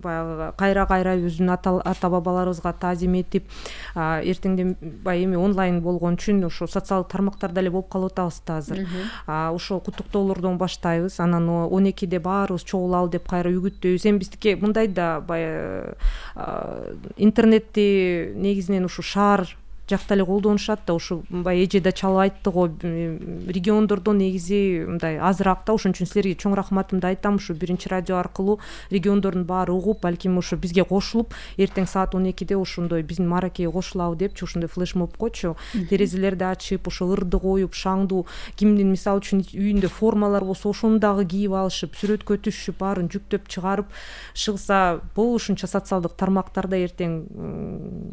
баягы кайра өзүнүн ата бабаларыбызга таазим этип, эртеңден баягы эми онлайн болгон үчүн ошо социалдык тармактарда эле болуп калып атабыз да азыр. Ошо куттуктоолордон баштайбыз, анан 12-де баарыбыз чогулалы деп кайра үгүттөйбүз. Эми биздики мындай да баягы интернетти негизинен ушу шаар жакта эле колдонушат да, ушу баягы эже да чалып айтты го, региондордо негизи мындай азыраак да. Ошон үчүн силерге чоң рахматымды айтам, ушу биринчи радио аркылуу региондордун баары угуп, балким ушу бизге кошулуп, эртең саат 12-де ошондой биздин маракеге кошулабы депчи, ошондой флешмобкочу терезелерди ачып, ошо ырды коюп, шаңдуу, кимдин мисалы үчүн үйүндө формалар болсо ошону дагы кийип алышып, сүрөткө түшүп, баарын жүктөп чыгарып чыгса болушунча социалдык тармактарда эртең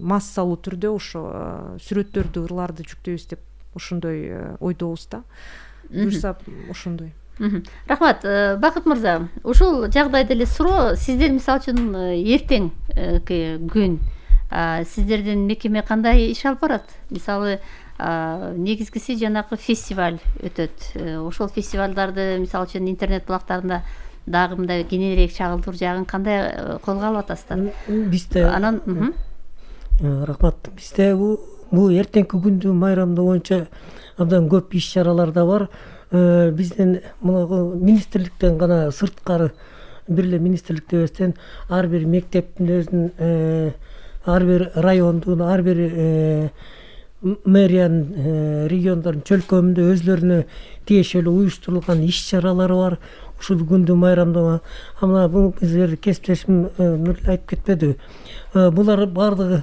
массалуу түрдө ошо сүрөттөрдү, ырларды жүктөйбүз деп ошондой ойдобуз да. Буюрса ошондой. Рахмат. Бакыт мырза, ушул жагдайда эле суроо, сиздер мисалы үчүн эртеңки күн сиздердин мекеме кандай иш алып барат? Мисалы негизгиси жанагы фестиваль өтөт. Ошол фестивалдарды мисалы үчүн интернет булактарында дагы мындай кененирээк чагылдыруу жагын кандай колго алып атасыздар? Бизде анан рахмат. Бизде бул эртеңки күндү майрамдоо боюнча абдан көп иш чаралар да бар. Биздин мына министрликтен гана сырткары, бир эле министрликте эместен ар бир мектептин өзүнүн, ар бир райондун, ар бир мэриянын, региондордун чөлкөмүндө өзлөрүнө тиешелүү уюштурулган иш чаралары бар. Ушул күндү майрамдоо. Мына бул биздер кесиптешим Нуриле айтып кетпеди. Булар бардыгы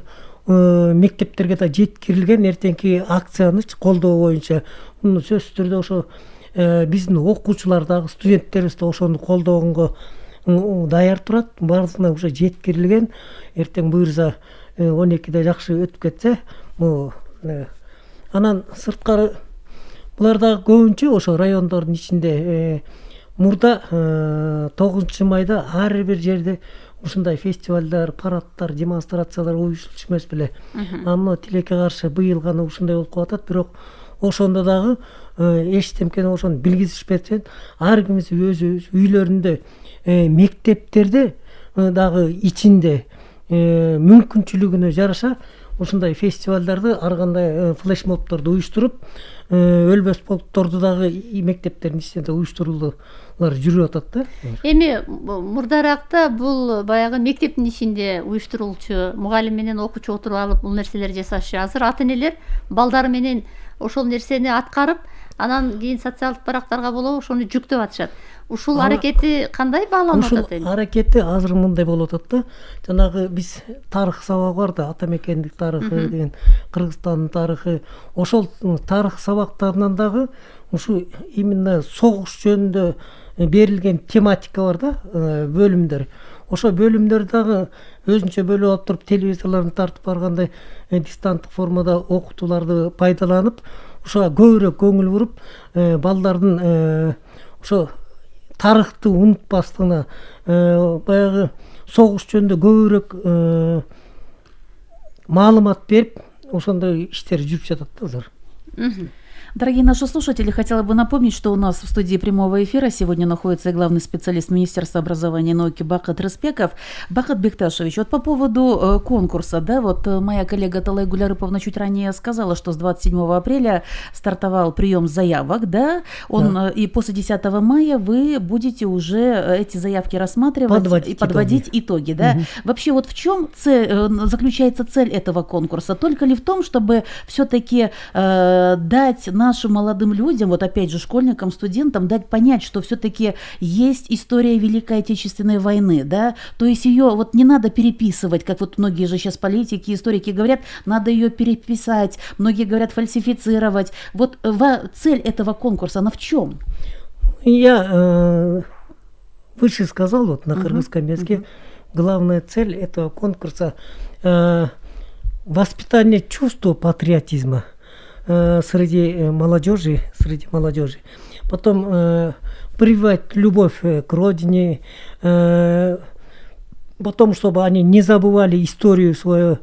мектептерге да жеткирилген эртеңки акцияны колдоо боюнча. Муну сөзсүз түрдө ошо биздин окуучулар дагы, студенттерибиз да ошону колдоого даяр турат. Бардыгына уже жеткирилген. Эртең буюрса 12-де жакшы өтүп кетсе, анан сырткары булар дагы көбүнчө ошо райондордун ичинде мурда 9 майда ар бир жерде ушундай фестивалдар, парадтар, демонстрациялар уюштурулчу эмес беле. Мына тилекке каршы быйыл гана ушундай болуп калат, бирок ошондо дагы эчтемкени ошону билгизишпестен ар кимиз өз үйлөрүндө, мектептерде дагы ичинде мүмкүнчүлүгүнө жараша ушундай фестивалдарды ар кандай флешмобдорду уюштуруп өлбөс полкторду дагы мектептердин ичинде уюштуруулар жүрүп атат да. Эми мурдаракта бул баягы мектептин ичинде уюштурулчу мугалим менен окуучу отуруп алып бул нерселерди жасашчу. Азыр ата энелер балдары менен ошол нерсени аткарып, анан кийин социалдык барактарга болобу ошону жүктөп атышат. Ушул аракети кандай бааланып атат эми? Ушул аракети азыр мындай болуп атат да. Жанагы биз тарых сабагы бар да, ата мекендик тарыхы деген, Кыргызстандын тарыхы. Ошол тарых сабактарынан дагы ушу именно согуш жөнүндө берилген тематика бар да, бөлүмдөр. Ошо бөлүмдөр дагы өзүнчө бөлүп алып туруп телевизорлорун тартып баргандай дистанттык формада окутууларды пайдаланып, ошого көбүрөөк көңүл буруп, балдардын ошо тарыхты унутпастыгына, баягы согуш жөнүндө көбүрөөк маалымат берип, ошондой иштер жүрүп жатат да азыр. Дорогие наши слушатели, хотела бы напомнить, что у нас в студии прямого эфира сегодня находится главный специалист Министерства образования и науки Бакыт Рыспеков. Бакыт Бекташевич, вот по поводу конкурса, да, вот моя коллега Талай Гулярыповна чуть ранее сказала, что с 27 апреля стартовал прием заявок, да, и после 10 мая вы будете уже эти заявки рассматривать и подводить итоги, да. Вообще вот в чем заключается цель этого конкурса? Только ли в том, чтобы все-таки дать нашим молодым людям, вот опять же школьникам, студентам, дать понять, что все-таки есть история Великой Отечественной войны, да, то есть ее вот не надо переписывать, как вот многие же сейчас политики, историки говорят, надо ее переписать, многие говорят фальсифицировать. Вот цель этого конкурса, она в чем? Я выше сказал вот на кыргызском языке, главная цель этого конкурса воспитание чувства патриотизма среди молодежи. Потом прививать любовь к родине, потом, чтобы они не забывали историю свою,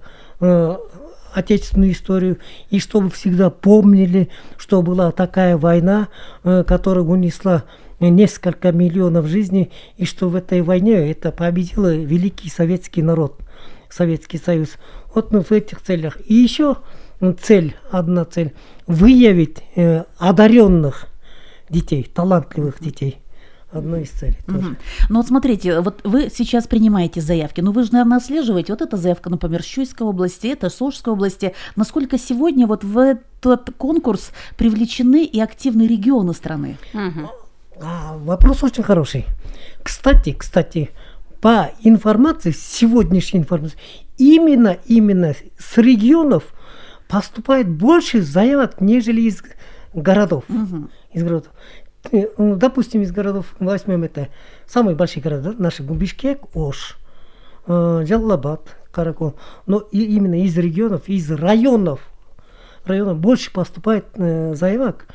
отечественную историю, и чтобы всегда помнили, что была такая война, которая унесла несколько миллионов жизней, и что в этой войне это победил великий советский народ, Советский Союз. Вот в этих целях. И еще одна цель – выявить одаренных детей, талантливых детей. Одна из целей тоже. Ну вот смотрите, вот вы сейчас принимаете заявки, но вы же, наверное, отслеживаете, вот эта заявка, например, Чуйской области, это Сожской области. Насколько сегодня вот в этот конкурс привлечены и активны регионы страны? Вопрос очень хороший. Кстати, по информации, сегодняшней информации, именно с регионов поступает больше заявок, нежели из городов. Допустим, из городов возьмем это самые большие города, наши Бишкек, Ош, Жалалабад, Каракол. Но именно из регионов, из районов больше поступает заявок,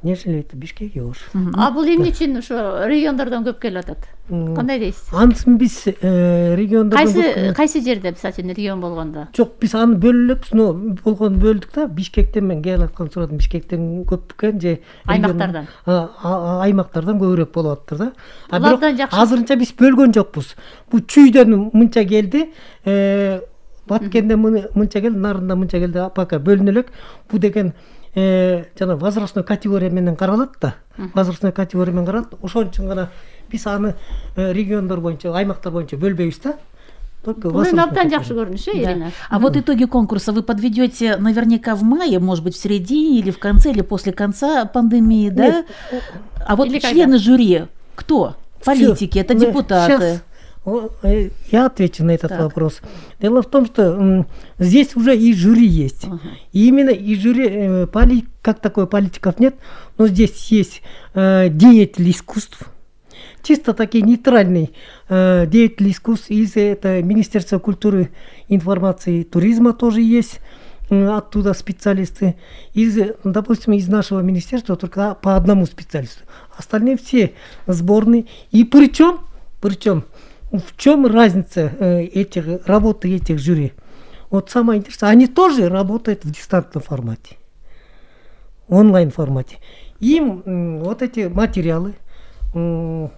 нежели это Бишкек и Ош. А бул эмне үчүн ошо региондордон көп келип атат? Кандай дейсиз? Антсын биз региондордон кайсы жерде мисалы үчүн регион болгондо? Жок, биз аны бөлөпбүз, но болгон бөлдүк да. Бишкектен мен келип аткан сурадым, Бишкектен көп экен же аймактардан. Аймактардан көбүрөөк болуп атыптыр да. Булардан жакшы. Азырынча биз бөлгөн жокпуз. Бул Чүйдөн мынча келди, Баткенден мынча келди, Нарында мынча келди, пока бөлүнө элек. Бул деген жана возрастной категория менен каралат да. Возрастной категория менен каралат. Ошон үчүн гана биз аны региондор боюнча, аймактар боюнча бөлбөйбүз да. Бул абдан жакшы көрүнүш, Ирина. А вот итоги конкурса вы подведете наверняка в мае, может быть, в середине или в конце, или после конца пандемии, да? Нет. А вот члены жюри кто? Политики, это депутаты. Я отвечу на этот вопрос. Дело в том, что здесь уже и жюри есть. И именно и жюри, как такое политиков нет, но здесь есть деятели искусств, чисто такие нейтральные деятели искусств. Из это Министерства культуры, информации и туризма тоже есть. Оттуда специалисты. Допустим, из нашего министерства только по одному специалисту. Остальные все сборные. И причем в чем разница работы этих жюри? Вот самое интересное, они тоже работают в дистантном формате, онлайн формате. Им вот эти материалы, вот,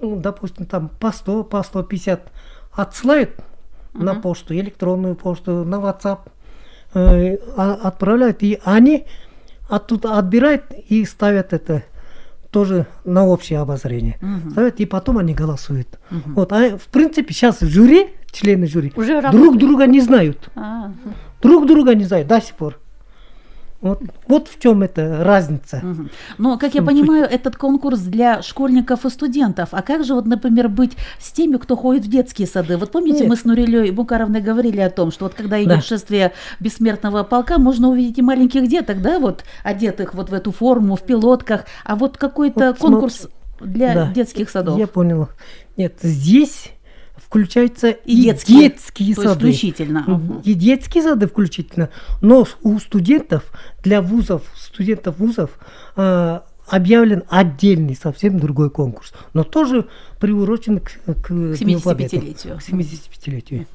допустим, там по 100, по 150 отсылают на почту, электронную почту, на WhatsApp отправляют, и они оттуда отбирают и ставят это тоже на общее обозрение. Ставят, и потом они голосуют. Вот, а в принципе сейчас жюри, члены жюри, Уже друг друга не знают. Друг друга не знают до сих пор. Вот в чем эта разница. Но, как я понимаю, этот конкурс для школьников и студентов. А как же, вот, например, быть с теми, кто ходит в детские сады? Вот помните, мы с Нурилей Букаровной говорили о том, что вот когда идет шествие бессмертного полка, можно увидеть и маленьких деток, да, вот одетых вот в эту форму, в пилотках. А вот какой-то конкурс для детских садов. Я понял. Нет, здесь включаются и детские сады. Исключительно. И детские сады включительно. Но у студентов, для вузов, студентов вузов объявлен отдельный, совсем другой конкурс. Но тоже приурочен к 75-летию. 75-летию.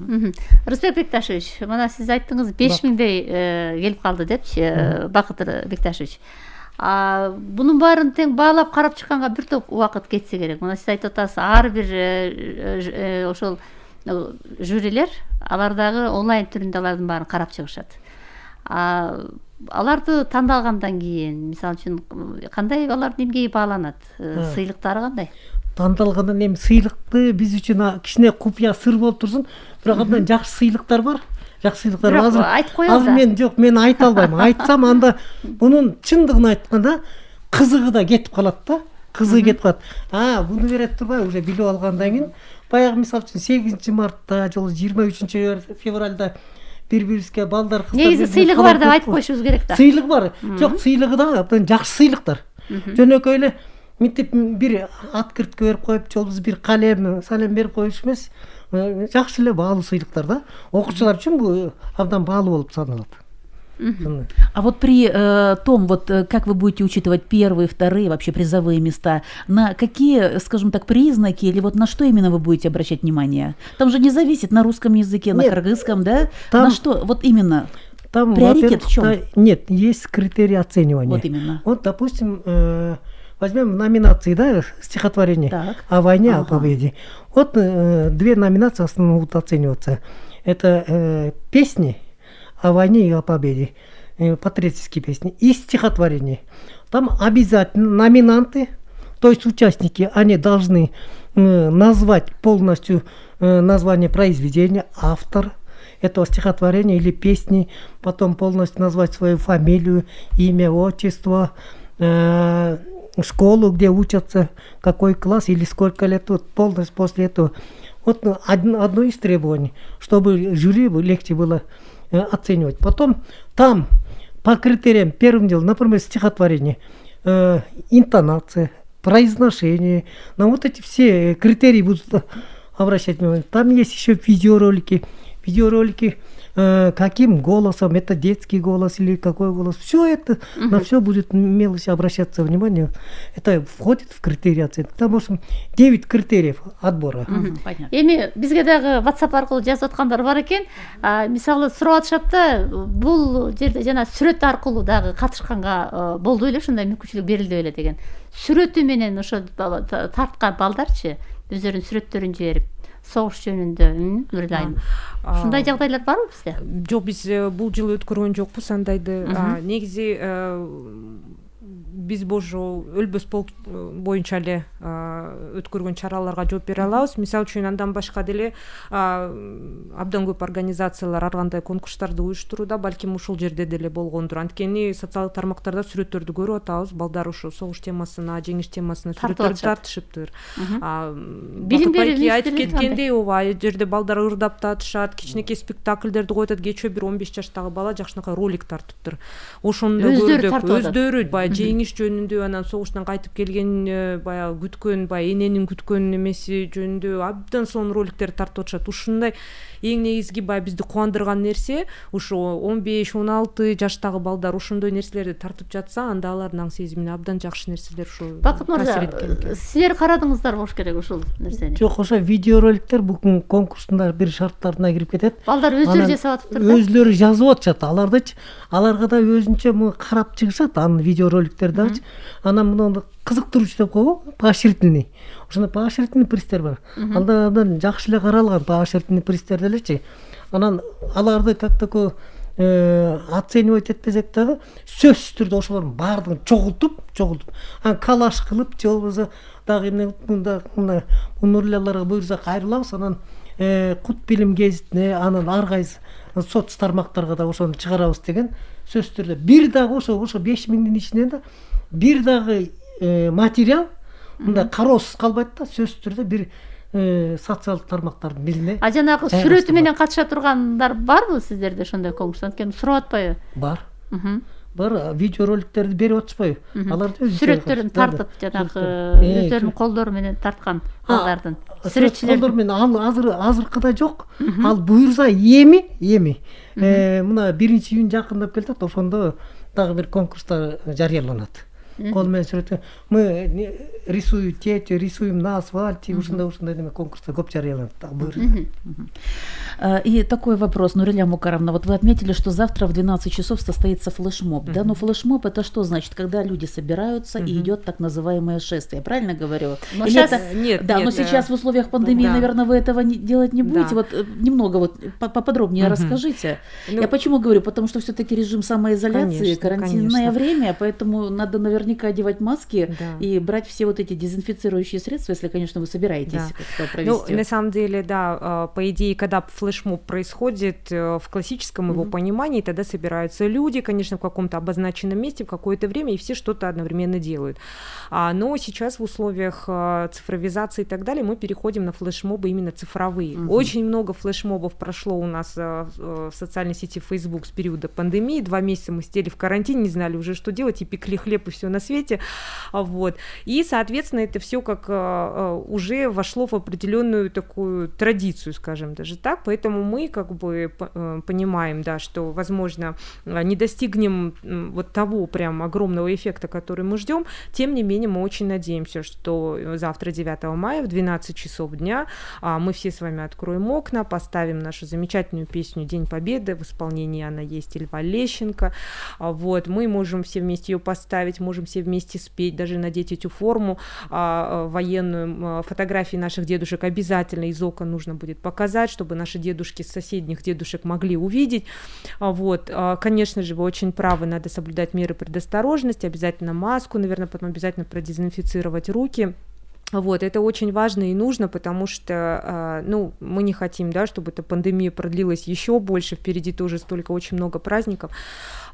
Рысбек Бекташевич, мына сиз айттыңыз 5000дей келип калды депчи, Бакыт Бекташевич. Bunun баарын тең баалап карап чыкканга бир топ убакыт кетсе керек. Мына сиз айтып атасыз, ар бир ошол жюрилер алардагы онлайн түрүндө алардын баарын карап чыгышат. Аларды тандалгандан кийин, мисалы үчүн, кандай алардын эмгеги бааланат? Сыйлыктары кандай? Тандалгандан эми сыйлыкты биз үчүн кичине купуя сыр болуп турсун, бирок абдан жакшы сыйлыктар бар. Жақсы сыйлықтар бар. Азыр мен айта албайм. Айтсам анда bunun чындыгын айтканда кызыгы да кетип калат да. Кызыгы кетип калат. Буну берет турбай, уже билип алгандан кийин баягы мисалы үчүн 8 мартта, жолу 23 февралда бири-бирибизге балдар кыздар. Негизи сыйлыгы бар деп айтып коюшубуз керек да. Сыйлыгы бар. Жок, сыйлыгы да абдан жакшы сыйлыктар. Жөнөкөй эле мынтип бир открытка берип коюп, жолубуз бир калем, салем берип коюш эмес. Жакшы эле баалуу сыйлыктар да. Окуучулар үчүн бул абдан баалуу болуп саналат. А вот при том, вот как вы будете учитывать первые, вторые, вообще призовые места, на какие, скажем так, признаки или вот на что именно вы будете обращать внимание? Там же не зависит на русском языке, на кыргызском, да? Там, на что? Вот именно. Там приоритет в чем? Нет, есть критерии оценивания. Вот именно. Вот, допустим, возьмем номинации, да, стихотворение о войне, о победе. Вот две номинации основно будут оцениваться. Это песни о войне и о победе, патриотические песни, и стихотворение. Там обязательно номинанты, то есть участники, они должны назвать полностью название произведения, автор этого стихотворения или песни, потом полностью назвать свою фамилию, имя, отчество, школу, где учатся, какой класс или сколько лет, вот полностью после этого. Вот одно из требований, чтобы жюри легче было оценивать. Потом там по критериям, первым делом, например, стихотворение, интонация, произношение, на вот эти все критерии будут обращать внимание. Там есть еще видеоролики, каким голосом, это детский голос или какой голос, все это, на все будет мелочь обращаться внимание. Это входит в критерии оценки. Потому что 9 критериев отбора. Эми бизге дагы WhatsApp аркылуу жазып аткандар бар экен. Мисалы сурап атышат да, бул жерде жана сүрөт аркылуу дагы катышканга болду эле, ушундай мүмкүнчүлүк берилди эле деген. Сүрөтү менен ошо тарткан балдарчы өздөрүнүн сүрөттөрүн жиберип согуш жөнүндө Нурилайым. Ушундай жагдайлар барбы бизде? Жок, биз бул жылы өткөргөн жокпуз андайды. Негизи биз божо өлбөс полк боюнча эле өткөргөн чараларга жооп бере алабыз. Мисалы үчүн андан башка деле абдан көп организациялар ар кандай конкурстарды уюштурууда, балким ушул жерде деле болгондур. Анткени социалдык тармактарда сүрөттөрдү көрүп атабыз. Балдар ушу согуш темасына, жеңиш темасына сүрөттөрдү тартышыптыр. Билим берүү айтып кеткендей, ооба, жерде балдар ырдап татышат, кичинекей спектакльдерди коюп, кечөө бир 15 жаштагы бала жакшынакай ролик тартыптыр. Ошондо көрдүк, өздөрү баягы жеңиш жөнүндө, анан согуштан кайтып келген баягы күткөн, баягы эненин күткөн эмеси жөнүндө абдан сонун роликтер тартып атышат. Ушундай эң негизги баягы бизди кубандырган нерсе, ушу 15-16 жаштагы балдар ушондой нерселерди тартып жатса, анда алардын аң сезимине абдан жакшы нерселер ушу. Бакыт мырза, силер карадыңыздар болуш керек ушул нерсени? Жок, ошо видеороликтер бүгүн конкурстун бир шарттарына кирип кетет. Балдар өздөрү жасап атыптыр да. Өздөрү жазып атышат. Аларга да өзүнчө карап чыгышат анын видеороликтерди. карабачы. Анан муну кызыктыруучу деп койго, поощрительный. Ошондо поощрительный пристер бар. Алардан жакшы эле каралган поощрительный пристер делечи. Анан аларды как такой оценивать этпесек дагы сөзсүз түрдө ошолордун баардыгын чогултуп, калаш кылып, же болбосо дагы мына нурлаларга буйрса кайрылабыз, анан кут билим гезитине, анан ар кайсы соц тармактарга да ошону чыгарабыз деген сөзсүз түрдө. Бир дагы ошо 5000'ин ичинен да бир дагы материал мындай кароосуз калбайт да, сөзсүз түрдө бир социалдык тармактардын бирине. Жанагы сүрөтү менен катыша тургандар барбы сиздерде ошондой конкурс? Анткени сурап атпайбы? Бар. Бар, видеороликтерди берип атышпайбы? Аларды сүрөттөрүн тартып, жанагы өздөрүнүн колдору менен тарткан алардын. Сүрөтчүлөр колдор менен азыркыда жок. Ал буйрса эми мына 1-июнь жакындап келатат, ошондо дагы бир конкурстар жарыяланат. Кол менен сүрөт. Мы рисуем на асфальте, ушундай неме конкурстар көп жарыяланат. И такой вопрос, Нурилия Мукаровна, вот вы отметили, что завтра в 12 часов состоится флешмоб, да? Но флешмоб это что значит? Когда люди собираются и идет так называемое шествие, правильно говорю? Но сейчас... Нет, но сейчас в условиях пандемии, наверное, вы этого делать не будете. Вот немного вот поподробнее расскажите. Я почему говорю? Потому что все-таки режим самоизоляции, карантинное время, поэтому надо наверняка одевать маски и брать все вот эти дезинфицирующие средства, если, конечно, вы собираетесь провести. Ну, на самом деле, да, по идее, когда флешмоб происходит в классическом его понимании, тогда собираются люди, конечно, в каком-то обозначенном месте, в какое-то время, и все что-то одновременно делают. Но сейчас в условиях цифровизации и так далее мы переходим на флешмобы именно цифровые. Очень много флешмобов прошло у нас в социальной сети Facebook с периода пандемии. 2 месяца мы сидели в карантине, не знали уже, что делать, и пекли хлеб, и все на свете. Вот. И, соответственно, это все как уже вошло в определенную такую традицию, скажем даже так. Поэтому мы как бы понимаем, да, что, возможно, не достигнем вот того прям огромного эффекта, который мы ждем. Тем не менее, мы очень надеемся, что завтра, 9 мая, в 12 часов дня, мы все с вами откроем окна, поставим нашу замечательную песню «День Победы». В исполнении она есть и Льва Лещенко. Вот. Мы можем все вместе ее поставить, можем все вместе спеть, даже надеть эту форму военную. Фотографии наших дедушек обязательно из окон нужно будет показать, чтобы наши дедушки с соседних дедушек могли увидеть. Вот. Конечно же, вы очень правы, надо соблюдать меры предосторожности, обязательно маску, наверное, потом обязательно продезинфицировать руки. Вот, это очень важно и нужно, потому что, ну, мы не хотим, да, чтобы эта пандемия продлилась еще больше, впереди тоже столько, очень много праздников.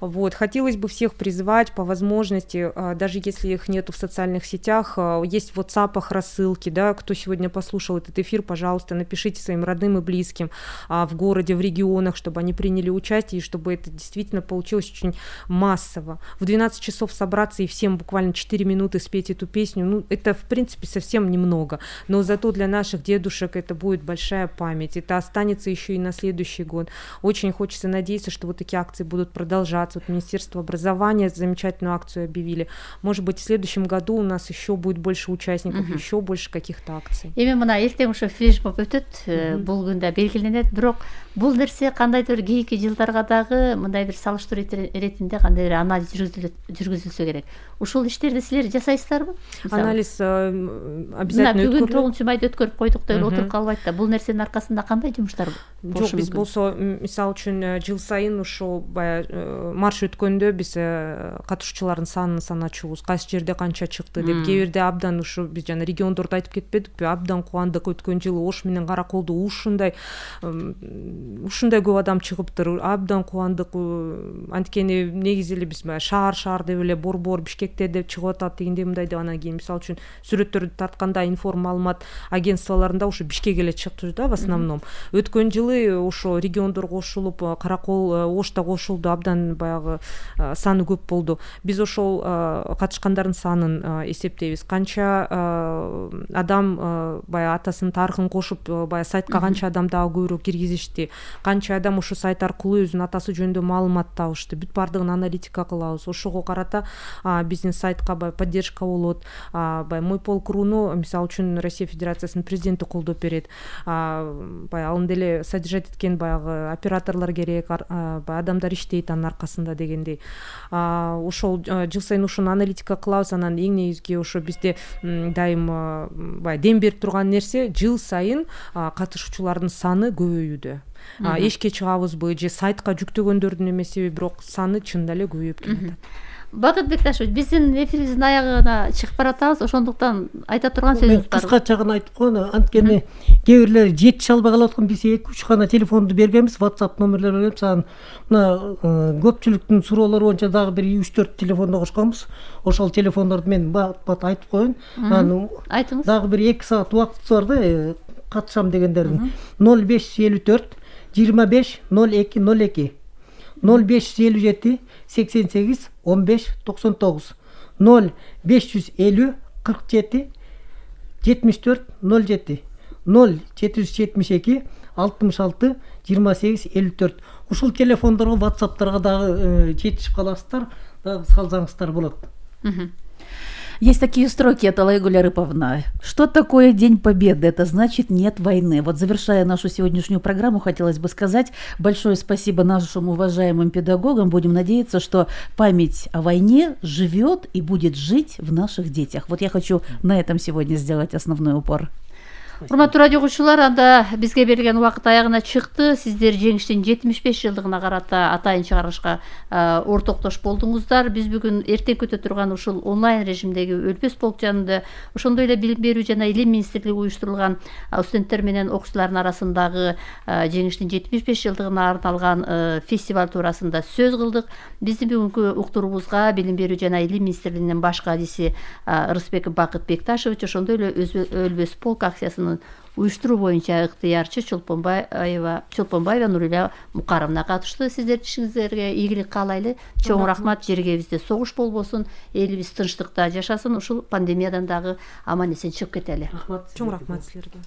Вот, хотелось бы всех призвать по возможности, даже если их нету в социальных сетях, есть в WhatsApp рассылки, да, кто сегодня послушал этот эфир, пожалуйста, напишите своим родным и близким в городе, в регионах, чтобы они приняли участие, и чтобы это действительно получилось очень массово. В 12 часов собраться и всем буквально 4 минуты спеть эту песню, ну, это, в принципе, совсем немного, но зато для наших дедушек это будет большая память, это останется еще и на следующий год. Очень хочется надеяться, что вот такие акции будут продолжаться. Вот Министерство образования замечательную акцию объявили. Может быть, в следующем году у нас еще будет больше участников, еще больше каких-то акций. Эми мына эртең ошо флешмоб өтөт, бул күндө белгиленет, бирок бул нерсе кандайдыр кийинки жылдарга дагы мындай бир салыштыруу иретинде кандай бир анализ жүргүзүлсө керек. Ушул иштерди силер жасайсыздарбы? Анализ обязательно бүгүн 9 майда өткөрүп койдук деп отуруп калбайт да. Бул нерсенин аркасында кандай жумуштар болушу мүмкүн? Биз болсо, мисалы үчүн, жыл сайын ошо баягы марш өткөндө биз катышуучулардын санын саначубуз, кайсы жерде канча чыкты деп. Кээ бирде абдан ушу биз жана региондорду айтып кетпедикпи? Абдан кубандык, өткөн жылы Ош менен Караколдо ушундай көп адам чыгыптыр. Абдан кубандык. Анткени негизи эле биз шаар деп эле борбор Бишкекте деп чыгып атат дегенде мындай деп, анан кийин мисалы үчүн сүрөттөрдү тартканда информ маалымат агентстволорунда ушу Бишкек эле чыктı да в основном. Өткөн жылы ошо региондор кошулуп, Каракол, Ошто кошулду, абдан баягы саны көп болду. Биз ошол катышкандардын санын эсептейбиз. Канча адам баягы атасынын тарыхын кошуп, баягы сайтка канча адам дагы көбүрөөк киргизишти, канча адам ошо сайт аркылуу өзүнүн атасы жөнүндө маалымат табышты. Бүт бардыгын аналитика кылабыз. Ошого карата биздин сайтка баягы поддержка болот. Баягы Мой полк.ру аны мисалы үчүн Россия Федерациясынын президенти колдоп берет. Баягы аны деле содержать эткен баягы операторлор керек, баягы адамдар иштейт анын аркасында дегендей. Ошол жыл сайын ушуну аналитика кылабыз, анан эң негизги ошо бизде дайым баягы дем берип турган нерсе жыл сайын катышуучулардын саны көбөйүүдө. Эшикке чыгабызбы же сайтка жүктөгөндөрдүн эмесиби, бирок саны чын эле көбөйүп келатат. Бакыт Бекташевич, биздин эфирибиздин аягына чыгып баратабыз, ошондуктан айта турган сөзүңүз бар. Кыскача гана айтып коеюн, анткени кээ бирлер жетише албай калып аткан, биз 2-3 гана телефонду бергенбиз, WhatsApp номерлер берип, анан мына көпчүлүктүн суроолору боюнча дагы бир 3-4 телефонду кошконбуз. Ошол телефондорду мен бат айтып коеюн. Анан айтыңыз. Дагы бир 2 саат убактыбыз бар да, катышам дегендердин. 0554 25 02 02 0557 88 15 99 0550 47 74 07 0772 66 28 54. Ушул телефондорго, WhatsApp'тарга дагы жетишип каласыздар, дагы салсаңыздар болот. Есть такие строки от Алайгуля Рыповна. Что такое День Победы? Это значит нет войны. Вот завершая нашу сегодняшнюю программу, хотелось бы сказать большое спасибо нашим уважаемым педагогам. Будем надеяться, что память о войне живет и будет жить в наших детях. Вот я хочу на этом сегодня сделать основной упор. Урматтуу радио угуучулар, анда бизге берилген убакыт аягына чыкты. Сиздер жеңиштин 75 жылдыгына карата атайын чыгарышка ортоктош болдуңуздар. Биз бүгүн эртең күтө турган ушул онлайн режимдеги Өлбөс полк жанында, ошондой эле Билим берүү жана Илим министрлиги уюштурулган студенттер менен окуучулардын арасындагы жеңиштин 75 жылдыгына арналган фестиваль туурасында сөз кылдык. Биздин бүгүнкү уктуруубузга Билим берүү жана Илим министрлигинин баш кадиси Ырысбек Бакыт Бекташевич, ошондой эле Өлбөс полк акциясынын уюштуруу боюнча ыктыярчы Чолпонбаева Нурилия Мукаровна катышты. Сиздердин ишиңиздерге ийгилик каалайлы. Чоң рахмат. Жерге бизде согуш болбосун, элибиз тынчтыкта жашасын, ушул пандемиядан дагы аман эсен чыгып кетели. Чоң рахмат силерге.